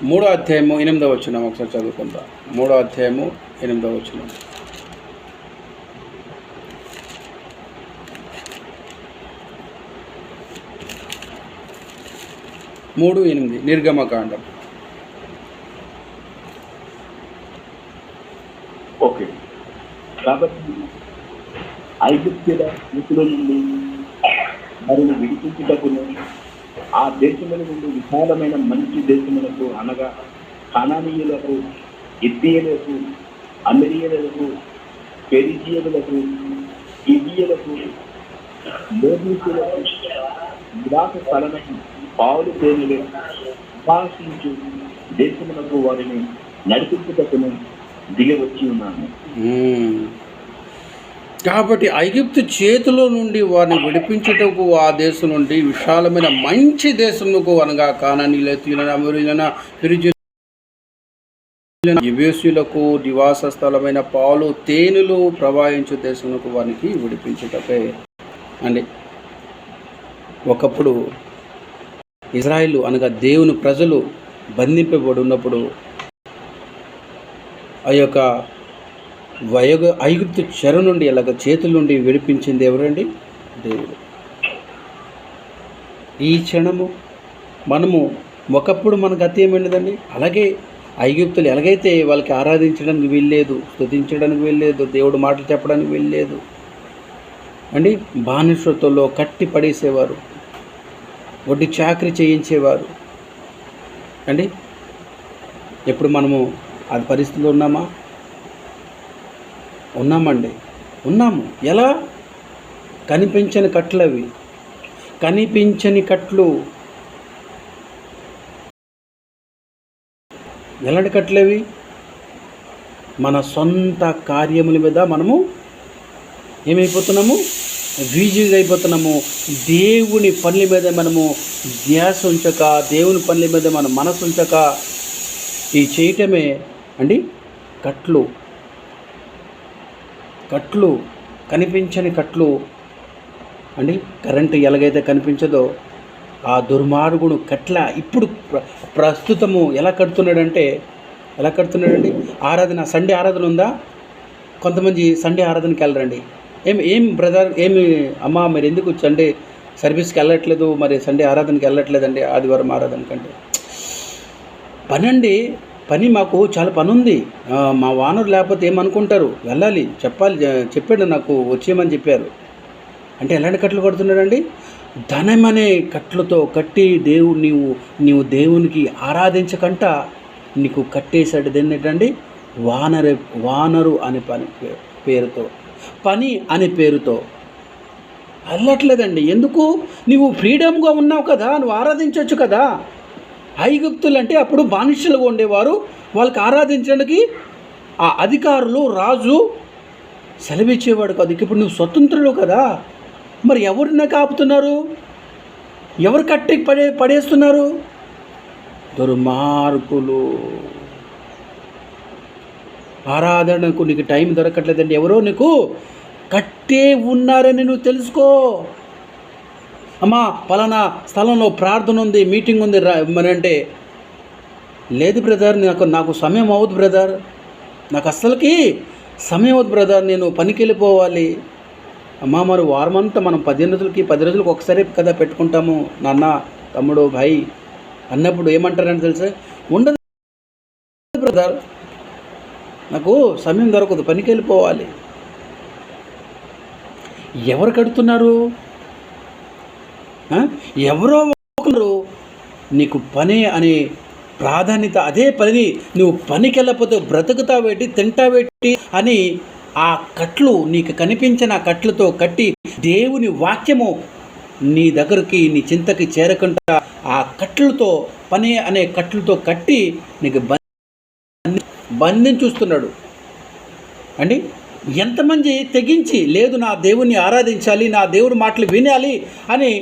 Speaker 3: 3వ అధ్యాయము 8వ వచనం ఒకసారి చదువుకుందాం. 3వ అధ్యాయము 8వ వచనం. నిర్గమకాండం.
Speaker 2: ఓకే, కాబట్టి ఐగుప్తుల చేతుల నుండి వారిని విడిపించుటకును ఆ దేశముల నుండి విశాలమైన మంచి దేశములకు, అనగా కనానీయులకు, హిత్తీయులకు, అమెరియలకు, పెరిజియలకు, హివ్వీయులకు, లేవీయులకు, నివాస స్థలమైన పావులు తేనెలు ఉపాసించు దేశములకు వారిని నడిపించుటకును దిగి వచ్చి ఉన్నాను.
Speaker 3: కాబట్టి ఐగుప్తు చేతిలో నుండి వారిని విడిపించుటకు ఆ దేశం నుండి విశాలమైన మంచి దేశములకు, అనగా కానానీయులను, అమోరీయులను, పెరిజీయులను, యెబూసీయులకు నివాస స్థలమైన పాలు తేనెలు ప్రవహించు దేశములకు వారికి విడిపించుటకే అండి. ఒకప్పుడు ఇజ్రాయిలు అనగా దేవుని ప్రజలు బంధింపబడి ఉన్నప్పుడు ఆ యొక్క ఐగుప్తు చెర నుండి అలాగ చేతుల నుండి విడిపించింది ఎవరండి? దేవుడు. ఈ క్షణము మనము ఒకప్పుడు మన గతి ఏమైనదండి? అలాగే ఐగుప్తులు ఎలాగైతే వాళ్ళకి ఆరాధించడానికి వీల్లేదు, స్తుతించడానికి వీల్లేదు, దేవుడు మాటలు చెప్పడానికి వీల్లేదు అండి, బానిసత్వంలో కట్టి పడేసేవారు, వడ్డీ చాకరీ చేయించేవారు అండి. ఎప్పుడు మనము అది పరిస్థితిలో ఉన్నామండి, ఉన్నాము. ఎలా? కనిపించని కట్లు అవి, కనిపించని కట్లు. ఎలాంటి కట్లు అవి? మన సొంత కార్యముల మీద మనము ఏమైపోతున్నాము? బిజీగా అయిపోతున్నాము. దేవుని పనుల మీద మనము ధ్యాస ఉంచక, దేవుని పనుల మీద మన మనసు ఉంచక ఈ చేయటమే అండి కట్లు కనిపించని కట్లు అండి. కరెంటు ఎలాగైతే కనిపించదో ఆ దుర్మార్గుడు కట్ల ఇప్పుడు ప్రస్తుతము ఎలా కడుతున్నాడండి? సండే ఆరాధన ఉందా? కొంతమంది సండే ఆరాధనకి వెళ్ళరండి. ఏం బ్రదర్, అమ్మ మీరు ఎందుకు సండే సర్వీస్కి వెళ్ళట్లేదు, మరి సండే ఆరాధనకి వెళ్ళట్లేదండి, ఆదివారం ఆరాధన కంటే? పని మాకు చాలా పని ఉంది, మా వానరు లేకపోతే ఏమనుకుంటారు, వెళ్ళాలి, చెప్పాడు నాకు వచ్చేయమని చెప్పారు అంటే ఎలాంటి కట్లు కడుతున్నాడండి? ధనమనే కట్లతో కట్టి నీవు దేవునికి ఆరాధించకంట నీకు కట్టేశాడు. ఏంటండి? వానరు అనే పని అనే పేరుతో వెళ్ళట్లేదండి. ఎందుకు? నువ్వు ఫ్రీడమ్గా ఉన్నావు కదా, నువ్వు ఆరాధించవచ్చు కదా. ఐగుప్తులు అంటే అప్పుడు బానిసలుగా ఉండేవారు, వాళ్ళకి ఆరాధించడానికి ఆ అధికారులు, రాజు సెలవిచ్చేవాడు కాదు. ఇప్పుడు నువ్వు స్వతంత్రులు కదా, మరి ఎవరిని కాపుతున్నారు? ఎవరు కట్టి పడేస్తున్నారు? దుర్మార్గులు. ఆరాధనకు నీకు టైం దొరకట్లేదండి, ఎవరో నీకు కట్టే ఉన్నారని నువ్వు తెలుసుకో. అమ్మా పలానా స్థలంలో ప్రార్థన ఉంది, మీటింగ్ ఉంది మరి అంటే, లేదు బ్రదర్, నాకు సమయం అవుతుంది బ్రదర్, నాకు అస్సలకి సమయం అవుతుంది బ్రదర్, నేను పనికి వెళ్ళిపోవాలి. అమ్మా మరి వారమంతా మనం 10 రోజులకి ఒకసారి కదా పెట్టుకుంటాము, నాన్న, తమ్ముడు, భాయ్ అన్నప్పుడు ఏమంటారని తెలుసా? ఉండదు బ్రదర్, నాకు సమయం దొరకదు, పనికి వెళ్ళిపోవాలి. ఎవరు కడుతున్నారు? ఎవరో ఒకరు నీకు పని అనే ప్రాధాన్యత, అదే పని నువ్వు పనికి వెళ్ళకపోతే బ్రతుకుతావేటి, తింటావేటి అని ఆ కట్లు, నీకు కనిపించిన ఆ కట్లతో కట్టి దేవుని వాక్యము నీ దగ్గరికి, నీ చింతకి చేరకుండా ఆ కట్లతో, పని అనే కట్లతో కట్టి నీకు బంధించుస్తున్నాడు అండి. ఎంతమంది తెగించి లేదు నా దేవుని ఆరాధించాలి, నా దేవుడి మాటలు వినాలి అని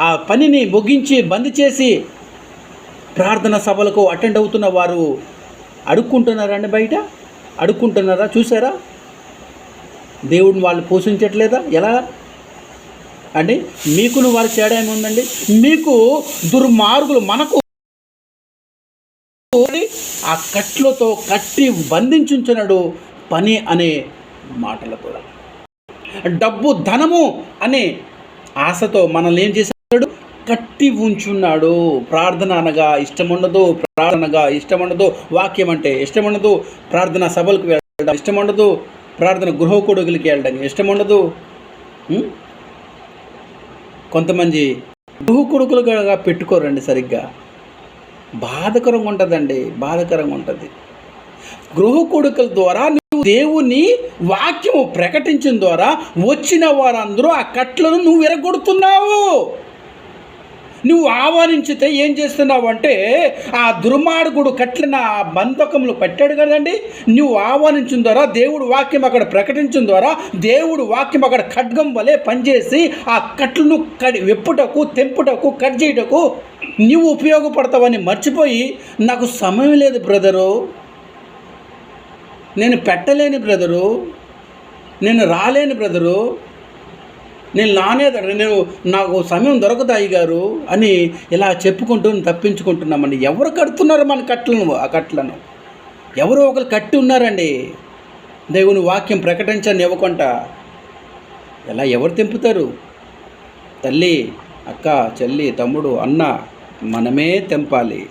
Speaker 3: ఆ పనిని ముగించి బంద్ చేసి ప్రార్థన సభలకు అటెండ్ అవుతున్న వారు అడుక్కుంటున్నారండి, బయట అడుక్కుంటున్నారా? చూసారా? దేవుడిని వాళ్ళు పోషించట్లేదా? ఎలా అండి? మీకును వారి తేడా ఏముందండి? మీకు దుర్మార్గులు, మనకు ఆ కట్లతో కట్టి బంధించున్నాడు పని అనే మాటలతో. డబ్బు, ధనము అనే ఆశతో మనల్ని ఏం చేశాడు? కట్టి ఉంచున్నాడు. ప్రార్థన అనగా ఇష్టముండదు, వాక్యం అంటే ఇష్టముండదు, ప్రార్థన సభలకు వెళ్ళడం ఇష్టముండదు, ప్రార్థన గృహ కొడుకులకి వెళ్ళడం ఇష్టముండదు. కొంతమంది గృహ కొడుకులుగా పెట్టుకోరండి సరిగ్గా. బాధకరంగా ఉంటుంది. గృహ కొడుకుల ద్వారా నువ్వు దేవుని వాక్యము ప్రకటించిన ద్వారా వచ్చిన వారందరూ ఆ కట్లను నువ్వు విరగొడుతున్నావు. నువ్వు ఆహ్వానించితే ఏం చేస్తున్నావు అంటే, ఆ దుర్మార్గుడు కట్లిన బంధకములు పెట్టాడు కదండి, నువ్వు ఆహ్వానించిన ద్వారా, దేవుడు వాక్యం అక్కడ ప్రకటించిన ద్వారా, దేవుడు వాక్యం అక్కడ ఖడ్గం వలె పనిచేసి ఆ కట్లను వెప్పుటకు, తెంపుటకు, కట్ చేయటకు నువ్వు ఉపయోగపడతావని మర్చిపోయి, నాకు సమయం లేదు బ్రదరు, నేను పెట్టలేని బ్రదరు, నేను రాలేని బ్రదరు, నేను నాకు సమయం దొరకదాయి గారు అని ఇలా చెప్పుకుంటూ తప్పించుకుంటున్నామండి. ఎవరు కడుతున్నారు మన ఆ కట్లను? ఎవరో ఒకరు కట్టి ఉన్నారండి. దేవుని వాక్యం ప్రకటించని ఇవ్వకుండా ఎలా ఎవరు తెంపుతారు? తల్లి, అక్క, చెల్లి, తమ్ముడు, అన్న, మనమే తెంపాలి.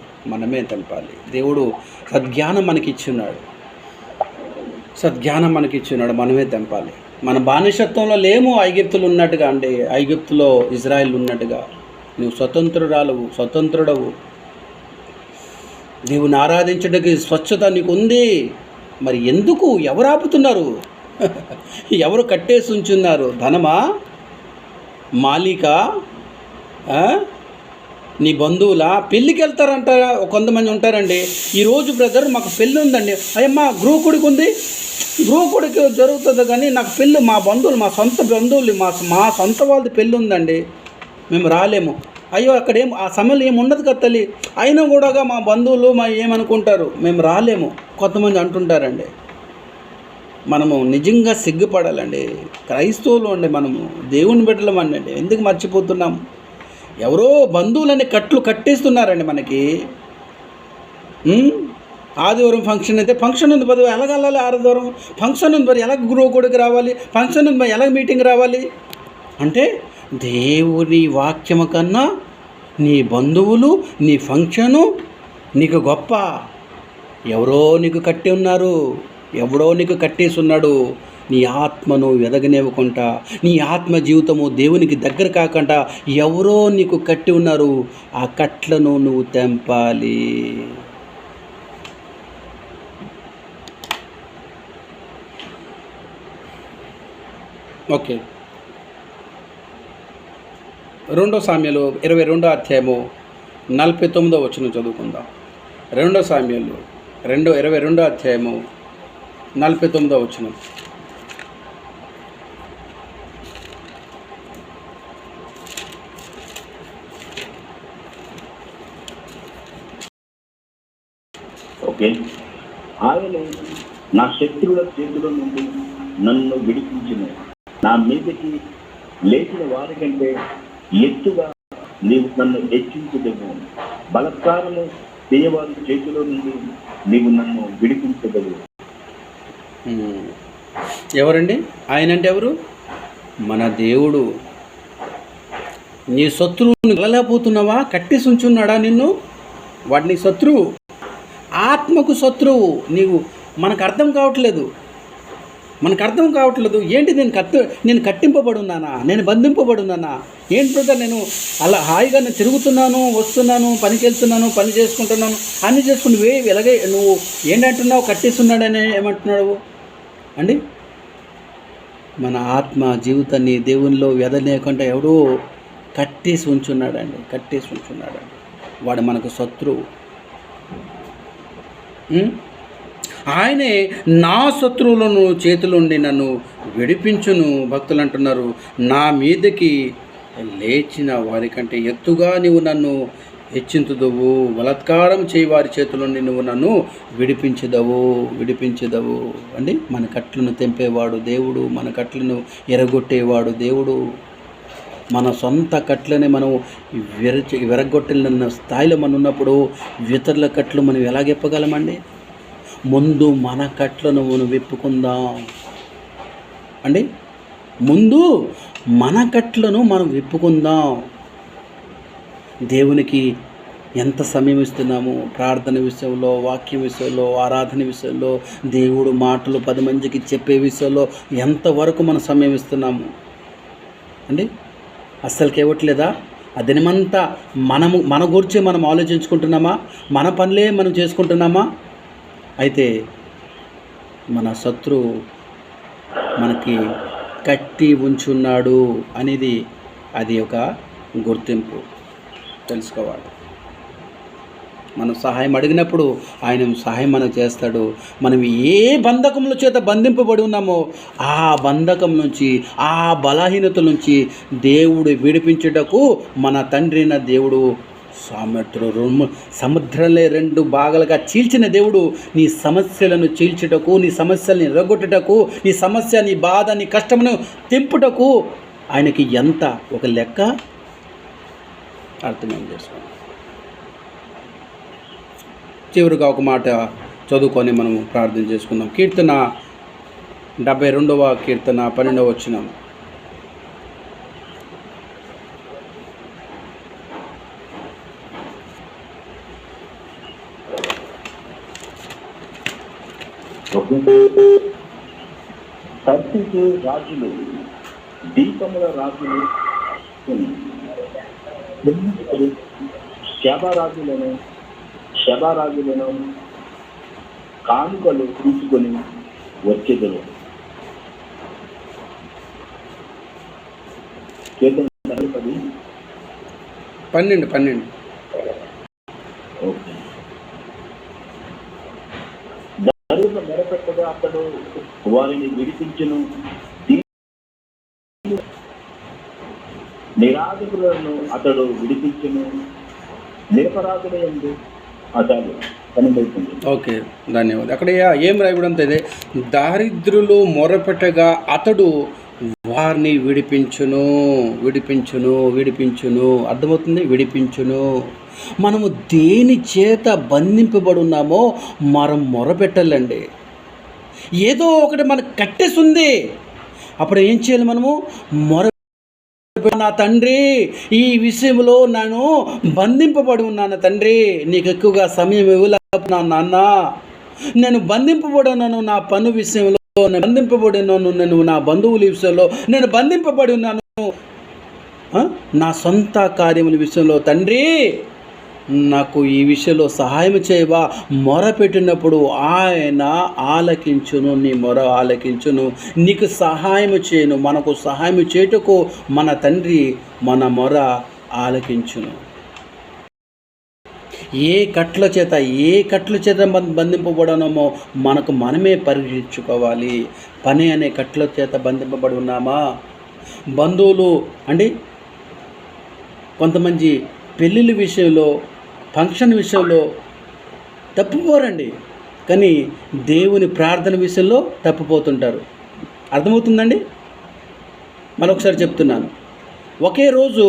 Speaker 3: దేవుడు సద్జ్ఞానం మనకిచ్చున్నాడు, మనమే తెంపాలి. మన బానిసత్వంలో లేము ఐగుప్తులు ఉన్నట్టుగా అండి, ఐగుప్తులో ఇజ్రాయిల్ ఉన్నట్టుగా. నువ్వు స్వతంత్రుడవు. దేవుని ఆరాధించడానికి స్వచ్ఛత నీకు ఉంది. మరి ఎందుకు? ఎవరు ఆపుతున్నారు? ఎవరు కట్టేసి ఉంచున్నారు? ధనమా? మాలిక? నీ బంధువుల పెళ్ళికి వెళ్తారంట కొంతమంది ఉంటారండి. ఈరోజు బ్రదర్ మాకు పెళ్ళి ఉందండి, అయ్యమ్మా గృహకుడికి ఉంది, గృహకుడికి జరుగుతుంది కానీ నాకు పెళ్ళి మా బంధువులు మా సొంత బంధువులు మా సొంత వాళ్ళది పెళ్ళి ఉందండి, మేము రాలేము. అయ్యో అక్కడేం ఆ సమయంలో ఏమి ఉండదు కదా తల్లి, అయినా కూడా మా బంధువులు మా ఏమనుకుంటారు, మేము రాలేము కొంతమంది అంటుంటారండి. మనము నిజంగా సిగ్గుపడాలండి. క్రైస్తవులు అండి, మనము దేవుని బిడ్డలమండి. ఎందుకు మర్చిపోతున్నాము? ఎవరో బంధువులని కట్టేస్తున్నారండి మనకి. ఆదివారం ఫంక్షన్ అయితే ఫంక్షన్ ఉంది బదువు ఎలాగ వెళ్ళాలి, ఆదివారం ఫంక్షన్ ఉంది మరి ఎలాగ గృహకుడికి రావాలి, ఫంక్షన్ ఉంది మరి ఎలాగ మీటింగ్ రావాలి అంటే దేవుని వాక్యము కన్నా నీ బంధువులు నీ ఫంక్షను నీకు గొప్ప. ఎవరో నీకు కట్టి ఉన్నారు, ఎవడో నీకు కట్టేసి ఉన్నాడు. నీ ఆత్మను ఎదగనివ్వకుండా, నీ ఆత్మ జీవితము దేవునికి దగ్గర కాకుండా ఎవరో నీకు కట్టి ఉన్నారు. ఆ కట్లను నువ్వు తెంపాలి. ఓకే, 2 సామ్యాలు 22వ అధ్యాయము 49వ వచనం చదువుకుందాం. 2 సామ్యాలు 22వ అధ్యాయము 49వ వచనం.
Speaker 2: ఓకే, ఆయన నా శత్రువుల చేతుల నుండి నన్ను విడిపించిన, నా మీదకి లేచిన వారి కంటే ఎత్తుగా నీవు నన్ను హెచ్చించదవు, బలత్కారము చేయవారి చేతిలో నుండి నీవు నన్ను విడిపించదవు.
Speaker 3: ఎవరండి ఆయన? అంటే ఎవరు? మన దేవుడు. నీ శత్రువుని వెళ్ళలేకపోతున్నావా? కట్టేసి ఉంచున్నాడా నిన్ను? వాడు నీ శత్రువు, ఆత్మకు శత్రువు. నీవు మనకు అర్థం కావట్లేదు. ఏంటి నేను కట్టింపబడున్నానా, నేను బంధింపబడున్నానా? ఏంటి బ్రదర్, నేను అలా హాయిగా నేను తిరుగుతున్నాను, వస్తున్నాను, పనికి వెళ్తున్నాను, పని చేసుకుంటున్నాను, అన్నీ చేసుకుని ఎలాగే నువ్వు ఏంటంటున్నావు? కట్టేస్తున్నాడని ఏమంటున్నాడు అండి? మన ఆత్మ జీవితాన్ని దేవునిలో వెదలేకుండా ఎవడో కట్టేసి ఉంచున్నాడండి. వాడు మనకు శత్రువు. ఆయనే నా శత్రువులను చేతులుండి నన్ను విడిపించును. భక్తులు అంటున్నారు, నా మీదకి లేచిన వారికంటే ఎత్తుగా నీవు నన్ను హెచ్చించుదవు, బలాత్కారం చేయి వారి చేతులుండి నువ్వు నన్ను విడిపించదవు అండి. మన కట్లను తెంపేవాడు దేవుడు, మన కట్లను ఎరగొట్టేవాడు దేవుడు. మన సొంత కట్లని మనం విరగొట్టిన స్థాయిలో మనం ఉన్నప్పుడు ఇతరుల కట్లు మనం ఎలాగెప్పగలమండి? ముందు మన కట్లను మనం విప్పుకుందాం అండి. ముందు మన కట్లను మనం విప్పుకుందాం. దేవునికి ఎంత సమయం ఇస్తున్నాము? ప్రార్థన విషయంలో, వాక్యం విషయంలో, ఆరాధన విషయంలో, దేవుడు మాటలు 10 మందికి చెప్పే విషయంలో ఎంతవరకు మనం సమయం ఇస్తున్నాము అండి? అస్సలకి ఇవ్వట్లేదా? ఆ దినమంతా మన గురించి మనం ఆలోచించుకుంటున్నామా? మన పనులే మనం చేసుకుంటున్నామా? అయితే మన శత్రువు మనకి కట్టి ఉంచున్నాడు అనేది అది ఒక గుర్తింపు తెలుసుకోవాలి. మనం సహాయం అడిగినప్పుడు ఆయన సహాయం మనకు చేస్తాడు. మనం ఏ బంధకముల చేత బంధింపబడి ఉన్నామో ఆ బంధకం నుంచి, ఆ బలహీనత నుంచి దేవుడు విడిపించుటకు మన తండ్రి అయిన దేవుడు సముద్రంలో 2 భాగాలుగా చీల్చిన దేవుడు నీ సమస్యలను చీల్చుటకు, నీ సమస్యల్ని ఎరగొట్టుటకు, నీ సమస్య, నీ బాధ, నీ కష్టమును తెంపుటకు ఆయనకి ఎంత ఒక లెక్క అర్థమేం చేసుకోండి. చివరిగా ఒక మాట చదువుకొని మనం ప్రార్థన చేసుకుందాం. కీర్తన 72వ కీర్తన 12వ వచనం.
Speaker 2: తర్షీషు రాజులు, దీపముల రాజులు, శబరాజులను కానుకలు తీసుకొని వచ్చేదరు.
Speaker 3: 12
Speaker 2: నలుగురు మొరపెట్టగా అతడు వారిని విడిపించును, నిరాధకులను అతడు విడిపించును, నిరపరాధులందు అతడు కనుగొంటుంది.
Speaker 3: ఓకే, ధన్యవాదాలు. అక్కడ ఏం రాయబడంతో ఇదే, దారిద్రులు మొరపెట్టగా అతడు వారిని విడిపించును విడిపించును విడిపించును. అర్థమవుతుంది? విడిపించును. మనము దేని చేత బంధింపబడి ఉన్నామో మనం మొరపెట్టాలండి. ఏదో ఒకటి మనకు కట్టేస్తుంది, అప్పుడు ఏం చేయాలి? మనము మొర, నా తండ్రి ఈ విషయంలో నేను బంధింపబడి ఉన్నాను తండ్రి, నీకు ఎక్కువగా సమయం ఇవ్వలేకపోతున్నాను నాన్న, నేను బంధింపబడి ఉన్నాను నా పన్ను విషయంలో, నేను బంధింపబడి ఉన్నాను, నేను నా బంధువుల విషయంలో నేను బంధింపబడి ఉన్నాను, నా సొంత కార్యముల విషయంలో తండ్రి నాకు ఈ విషయంలో సహాయం చేయవా. మొర పెట్టినప్పుడు ఆయన ఆలకించును, నీ మొర ఆలకించును, నీకు సహాయం చేయను. మనకు సహాయం చేయుటకు మన తండ్రి మన మొర ఆలకించును. ఏ కట్ల చేత బంధింపబడనమో మనకు మనమే పరీక్షించుకోవాలి. పని అనే కట్ల చేత బంధింపబడి ఉన్నామా? బంధువులు అండి, కొంతమంది పెళ్ళిళ్ళ విషయంలో, ఫంక్షన్ విషయంలో తప్పిపోరండి, కానీ దేవుని ప్రార్థన విషయంలో తప్పిపోతుంటారు. అర్థమవుతుందండి? మరొకసారి చెప్తున్నాను, ఒకే రోజు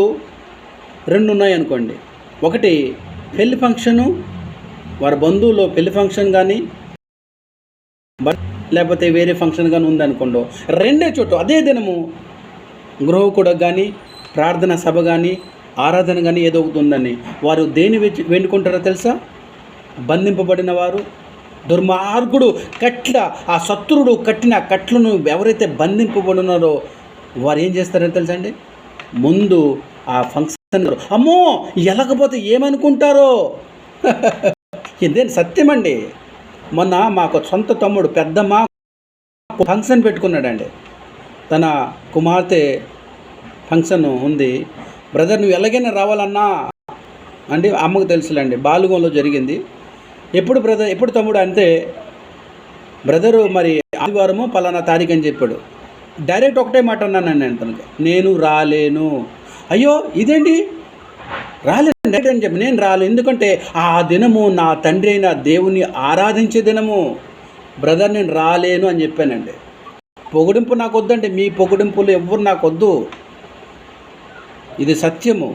Speaker 3: రెండు ఉన్నాయనుకోండి. ఒకటి పెళ్లి ఫంక్షను, వారి బంధువులో పెళ్లి ఫంక్షన్ కానీ లేకపోతే వేరే ఫంక్షన్ కానీ ఉందనుకోండి, రెండే చోట అదే దినము గృహ కూడా కానీ ప్రార్థన సభ కానీ ఆరాధన కానీ ఏదో ఒకటి ఉందని వారు దేని వెండుకుంటారో తెలుసా? బంధింపబడిన వారు, దుర్మార్గుడు ఆ శత్రుడు కట్టిన కట్లను ఎవరైతే బంధింపబడినారో వారు ఏం చేస్తారని తెలుసా అండి? ముందు ఆ ఫంక్షన్, అమ్మో వెళ్ళకపోతే ఏమనుకుంటారో, ఇదేం సత్యమండి. మొన్న మాకు సొంత తమ్ముడు పెద్దమ్మ ఫంక్షన్ పెట్టుకున్నాడండి. తన కుమార్తె ఫంక్షన్ ఉంది. బ్రదర్ నువ్వు ఎలాగైనా రావాలన్నా అంటే అమ్మకు తెలుసులేండి, బాలుగంలో జరిగింది. ఎప్పుడు తమ్ముడు అంటే, బ్రదరు మరి ఆదివారము పలానా తారీఖు అని చెప్పాడు. డైరెక్ట్ ఒకటే మాట అన్నాను నేను తనకి, నేను రాలేను. అయ్యో ఇదేంటి రాలేను డైరెక్ట్ అని చెప్పి, నేను రాలేను, ఎందుకంటే ఆ దినము నా తండ్రి అయిన దేవుని ఆరాధించే దినము. బ్రదర్ నేను రాలేను అని చెప్పానండి. పొగిడింపు నాకు వద్దండి, మీ పొగిడింపులు ఎవ్వరు నాకొద్దు, ఇది సత్యము,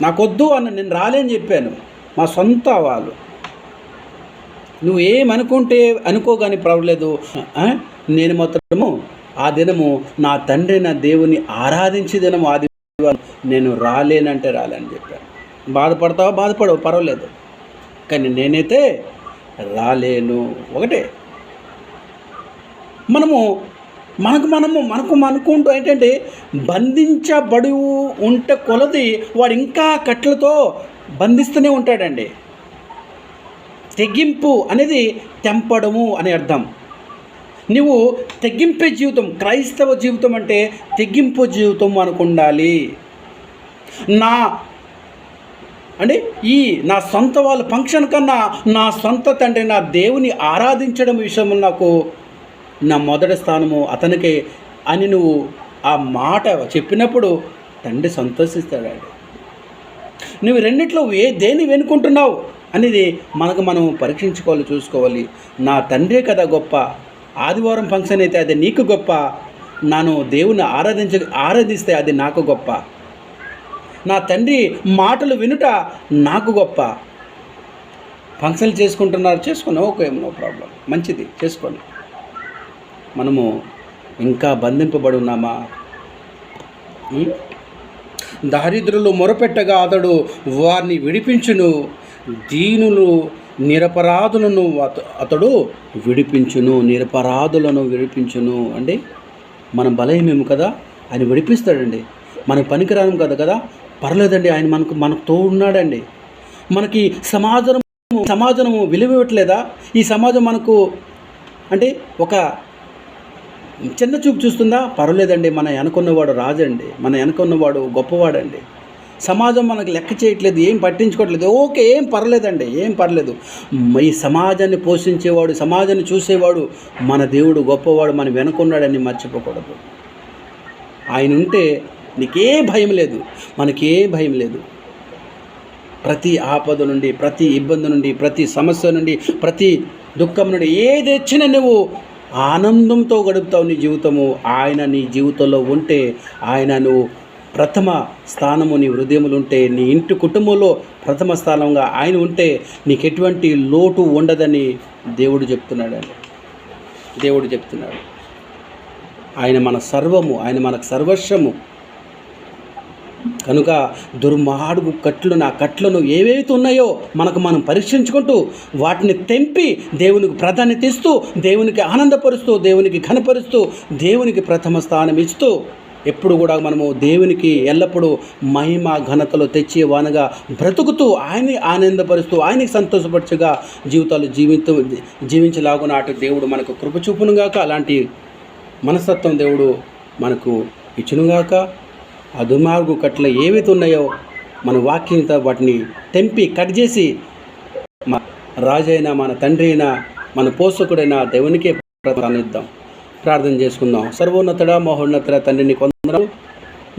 Speaker 3: నాకొద్దు అన్న, నేను రాలేని చెప్పాను. మా సొంత వాళ్ళు, నువ్వు ఏమనుకుంటే అనుకోగాని పర్వాలేదు, నేను మాత్రము ఆ దినము నా తండ్రి నా దేవుని ఆరాధించే దినము ఆదివారం, నేను రాలేనంటే రాలేని చెప్పాను. బాధపడతావా? బాధపడవు, పర్వాలేదు, కానీ నేనైతే రాలేను. ఒకటే మనకు అనుకుంటూ ఏంటంటే బంధించబడి ఉంటే కొలది వాడు ఇంకా కట్లతో బంధిస్తూనే ఉంటాడండి. తెగింపు అనేది తెంపడము అనే అర్థం. నువ్వు తెగింపే జీవితం, క్రైస్తవ జీవితం అంటే తెగింపు జీవితం మనకు ఉండాలి. నా సొంత వాళ్ళ ఫంక్షన్ కన్నా నా సొంత తండ్రి నా దేవుని ఆరాధించడం విషయంలో నాకు నా మొదటి స్థానము అతనికే అని నువ్వు ఆ మాట చెప్పినప్పుడు తండ్రి సంతోషిస్తాడండి. నువ్వు రెండిట్లో దేన్ని వెనుకుంటున్నావు అనేది మనం పరీక్షించుకోవాలి, చూసుకోవాలి. నా తండ్రే కదా గొప్ప, ఆదివారం ఫంక్షన్ అయితే అది నీకు గొప్ప, నన్ను దేవుని ఆరాధిస్తే అది నాకు గొప్ప, నా తండ్రి మాటలు వినుట నాకు గొప్ప. ఫంక్షన్లు చేసుకుని ఓకే, నో ప్రాబ్లం, మంచిది, చేసుకోండి. మనము ఇంకా బంధింపబడి ఉన్నామా? దారిద్రులు మొరపెట్టగా అతడు వారిని విడిపించును, దీనులు నిరపరాధులను అతడు విడిపించును, నిరపరాధులను విడిపించును. అంటే మనం బలహీనము కదా, ఆయన విడిపిస్తాడండి. మనకు పనికిరాము కదా, పర్లేదండి, ఆయన మనకు తోడున్నాడండి. మనకి సమాజము విలువ ఇవ్వట్లేదా? ఈ సమాజం మనకు అంటే ఒక చిన్న చూపు చూస్తుందా? పర్వాలేదండి, మన వెనకున్నవాడు రాజండి, మన వెనకున్నవాడు గొప్పవాడండి, సమాజం మనకు లెక్క చేయట్లేదు, ఏం పట్టించుకోవట్లేదు. ఓకే, ఏం పర్లేదండి, ఏం పర్లేదు. ఈ సమాజాన్ని పోషించేవాడు, సమాజాన్ని చూసేవాడు మన దేవుడు గొప్పవాడు, మన వెనుకున్నాడని మర్చిపోకూడదు. ఆయన ఉంటే నీకే భయం లేదు, మనకే భయం లేదు. ప్రతి ఆపద నుండి, ప్రతి ఇబ్బంది నుండి, ప్రతి సమస్య నుండి, ప్రతి దుఃఖం నుండి ఏది వచ్చినా నువ్వు ఆనందంతో గడుపుతావు నీ జీవితము. ఆయన నీ జీవితంలో ఉంటే, ఆయన నువ్వు ప్రథమ స్థానము నీ హృదయములు ఉంటే, నీ ఇంటి కుటుంబంలో ప్రథమ స్థానంగా ఆయన ఉంటే నీకు ఎటువంటి లోటు ఉండదని దేవుడు చెప్తున్నాడండి. దేవుడు చెప్తున్నాడు. ఆయన మన సర్వము, ఆయన మనకు సర్వస్వము. కనుక దుర్మార్గు కట్లను, ఆ కట్లను ఏవైతే ఉన్నాయో మనకు మనం పరీక్షించుకుంటూ వాటిని తెంపి దేవునికి ప్రాధాన్యత ఇస్తూ, దేవునికి ఆనందపరుస్తూ, దేవునికి ఘనపరుస్తూ, దేవునికి ప్రథమ స్థానం ఇస్తూ, ఎప్పుడు కూడా మనము దేవునికి ఎల్లప్పుడూ మహిమ ఘనతలు తెచ్చేవానుగా బ్రతుకుతూ, ఆయన్ని ఆనందపరుస్తూ, ఆయనకి సంతోషపరచుగా జీవితాలు జీవించలాగున అటు దేవుడు మనకు కృప చూపునుగాక. అలాంటి మనస్తత్వం దేవుడు మనకు ఇచ్చునుగాక. ఆ దుర్మార్గు కట్ల ఏవైతే ఉన్నాయో మన వాక్యంతో వాటిని తెంపి కట్ చేసి మన రాజైన, మన తండ్రి అయినా, మన పోషకుడైన దేవునికే ప్రాధాన్యత ప్రార్థన చేసుకుందాం. సర్వోన్నతుడా, మహోన్నతుడా తండ్రి, నీ వందనాలు.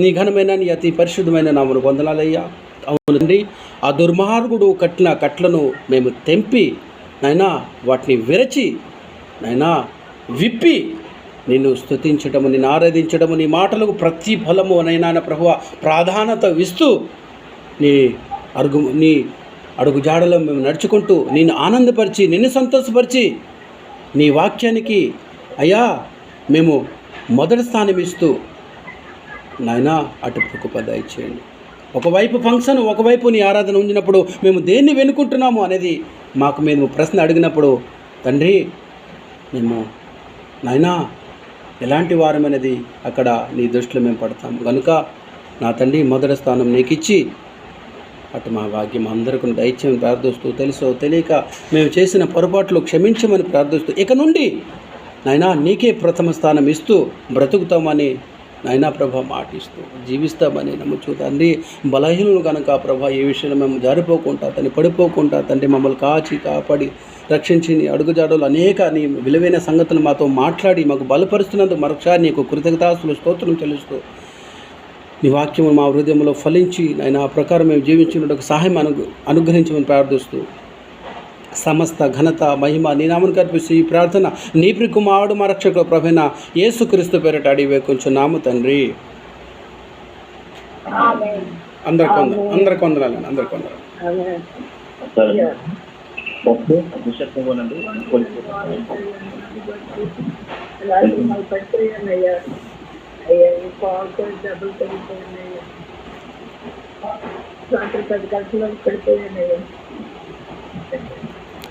Speaker 3: నీ ఘనమైన, నీ అతి పరిశుద్ధమైన నామమునకు వందనాలయ్యా. అవునండి, ఆ దుర్మార్గుడు కట్టిన కట్లను మేము తెంపి నైనా వాటిని విరచి నైనా విప్పి నిన్ను స్తుతించటము, నిన్ను ఆరాధించడము, నీ మాటలకు ప్రతిఫలము నైనా ప్రభువా ప్రాధాన్యత ఇస్తూ నీ అడుగు జాడలో మేము నడుచుకుంటూ నిన్ను ఆనందపరిచి, నిన్ను సంతోషపరిచి, నీ వాక్యానికి అయ్యా మేము మొదటి స్థానం ఇస్తూ నాయనా అటు కృప దయచేయండి. ఒకవైపు ఫంక్షన్, ఒకవైపు నీ ఆరాధన ఉంచినప్పుడు మేము దేన్ని వెనుకుంటున్నాము అనేది మాకు మేము ప్రశ్న అడిగినప్పుడు తండ్రి మేము నాయనా ఎలాంటి వారం అనేది అక్కడ నీ దృష్టిలో మేము పడతాము. కనుక నా తండ్రి మొదటి స్థానం నీకు ఇచ్చి అటు మా భాగ్యం అందరికీ దయచేయమని ప్రార్థిస్తూ, తెలుసో తెలియక మేము చేసిన పొరపాట్లు క్షమించమని ప్రార్థిస్తూ, ఇక నుండి నాయనా నీకే ప్రథమ స్థానం ఇస్తూ బ్రతుకుతామని నాయనా ప్రభ మాటిస్తూ జీవిస్తామని నమ్ముచు తండ్రి. బలహీనులు కనుక ప్రభ ఏ విషయంలో మేము జారిపోకుండా, తండ్రి పడిపోకుండా తండ్రి మమ్మల్ని కాచి కాపాడి రక్షించి నీ అడుగుజాడలు అనేక నీ విలువైన సంగతులు మాతో మాట్లాడి మాకు బలపరుస్తున్నందుకు మరొకసారి నీకు కృతజ్ఞతాస్తులు స్తోత్రం చెల్లిస్తూ, నీ వాక్యము మా హృదయంలో ఫలించి ఆయన ఆ ప్రకారం మేము జీవించినట్టు సహాయం అనుగ్రహించమని ప్రార్థిస్తూ, సమస్త ఘనత మహిమ నీ నామమునకు అర్పిస్తూ ఈ ప్రార్థన నీ ప్రియ కుమారుడు మా రక్షకుడు ప్రభువైన యేసుక్రీస్తు పేరిట అడిగి వేడుకొంచున్నాము తండ్రి. అందరికి వందనాలండి, అందరికి వందనాలు.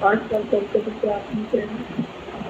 Speaker 4: హాస్టల్ ప్రార్థించండి.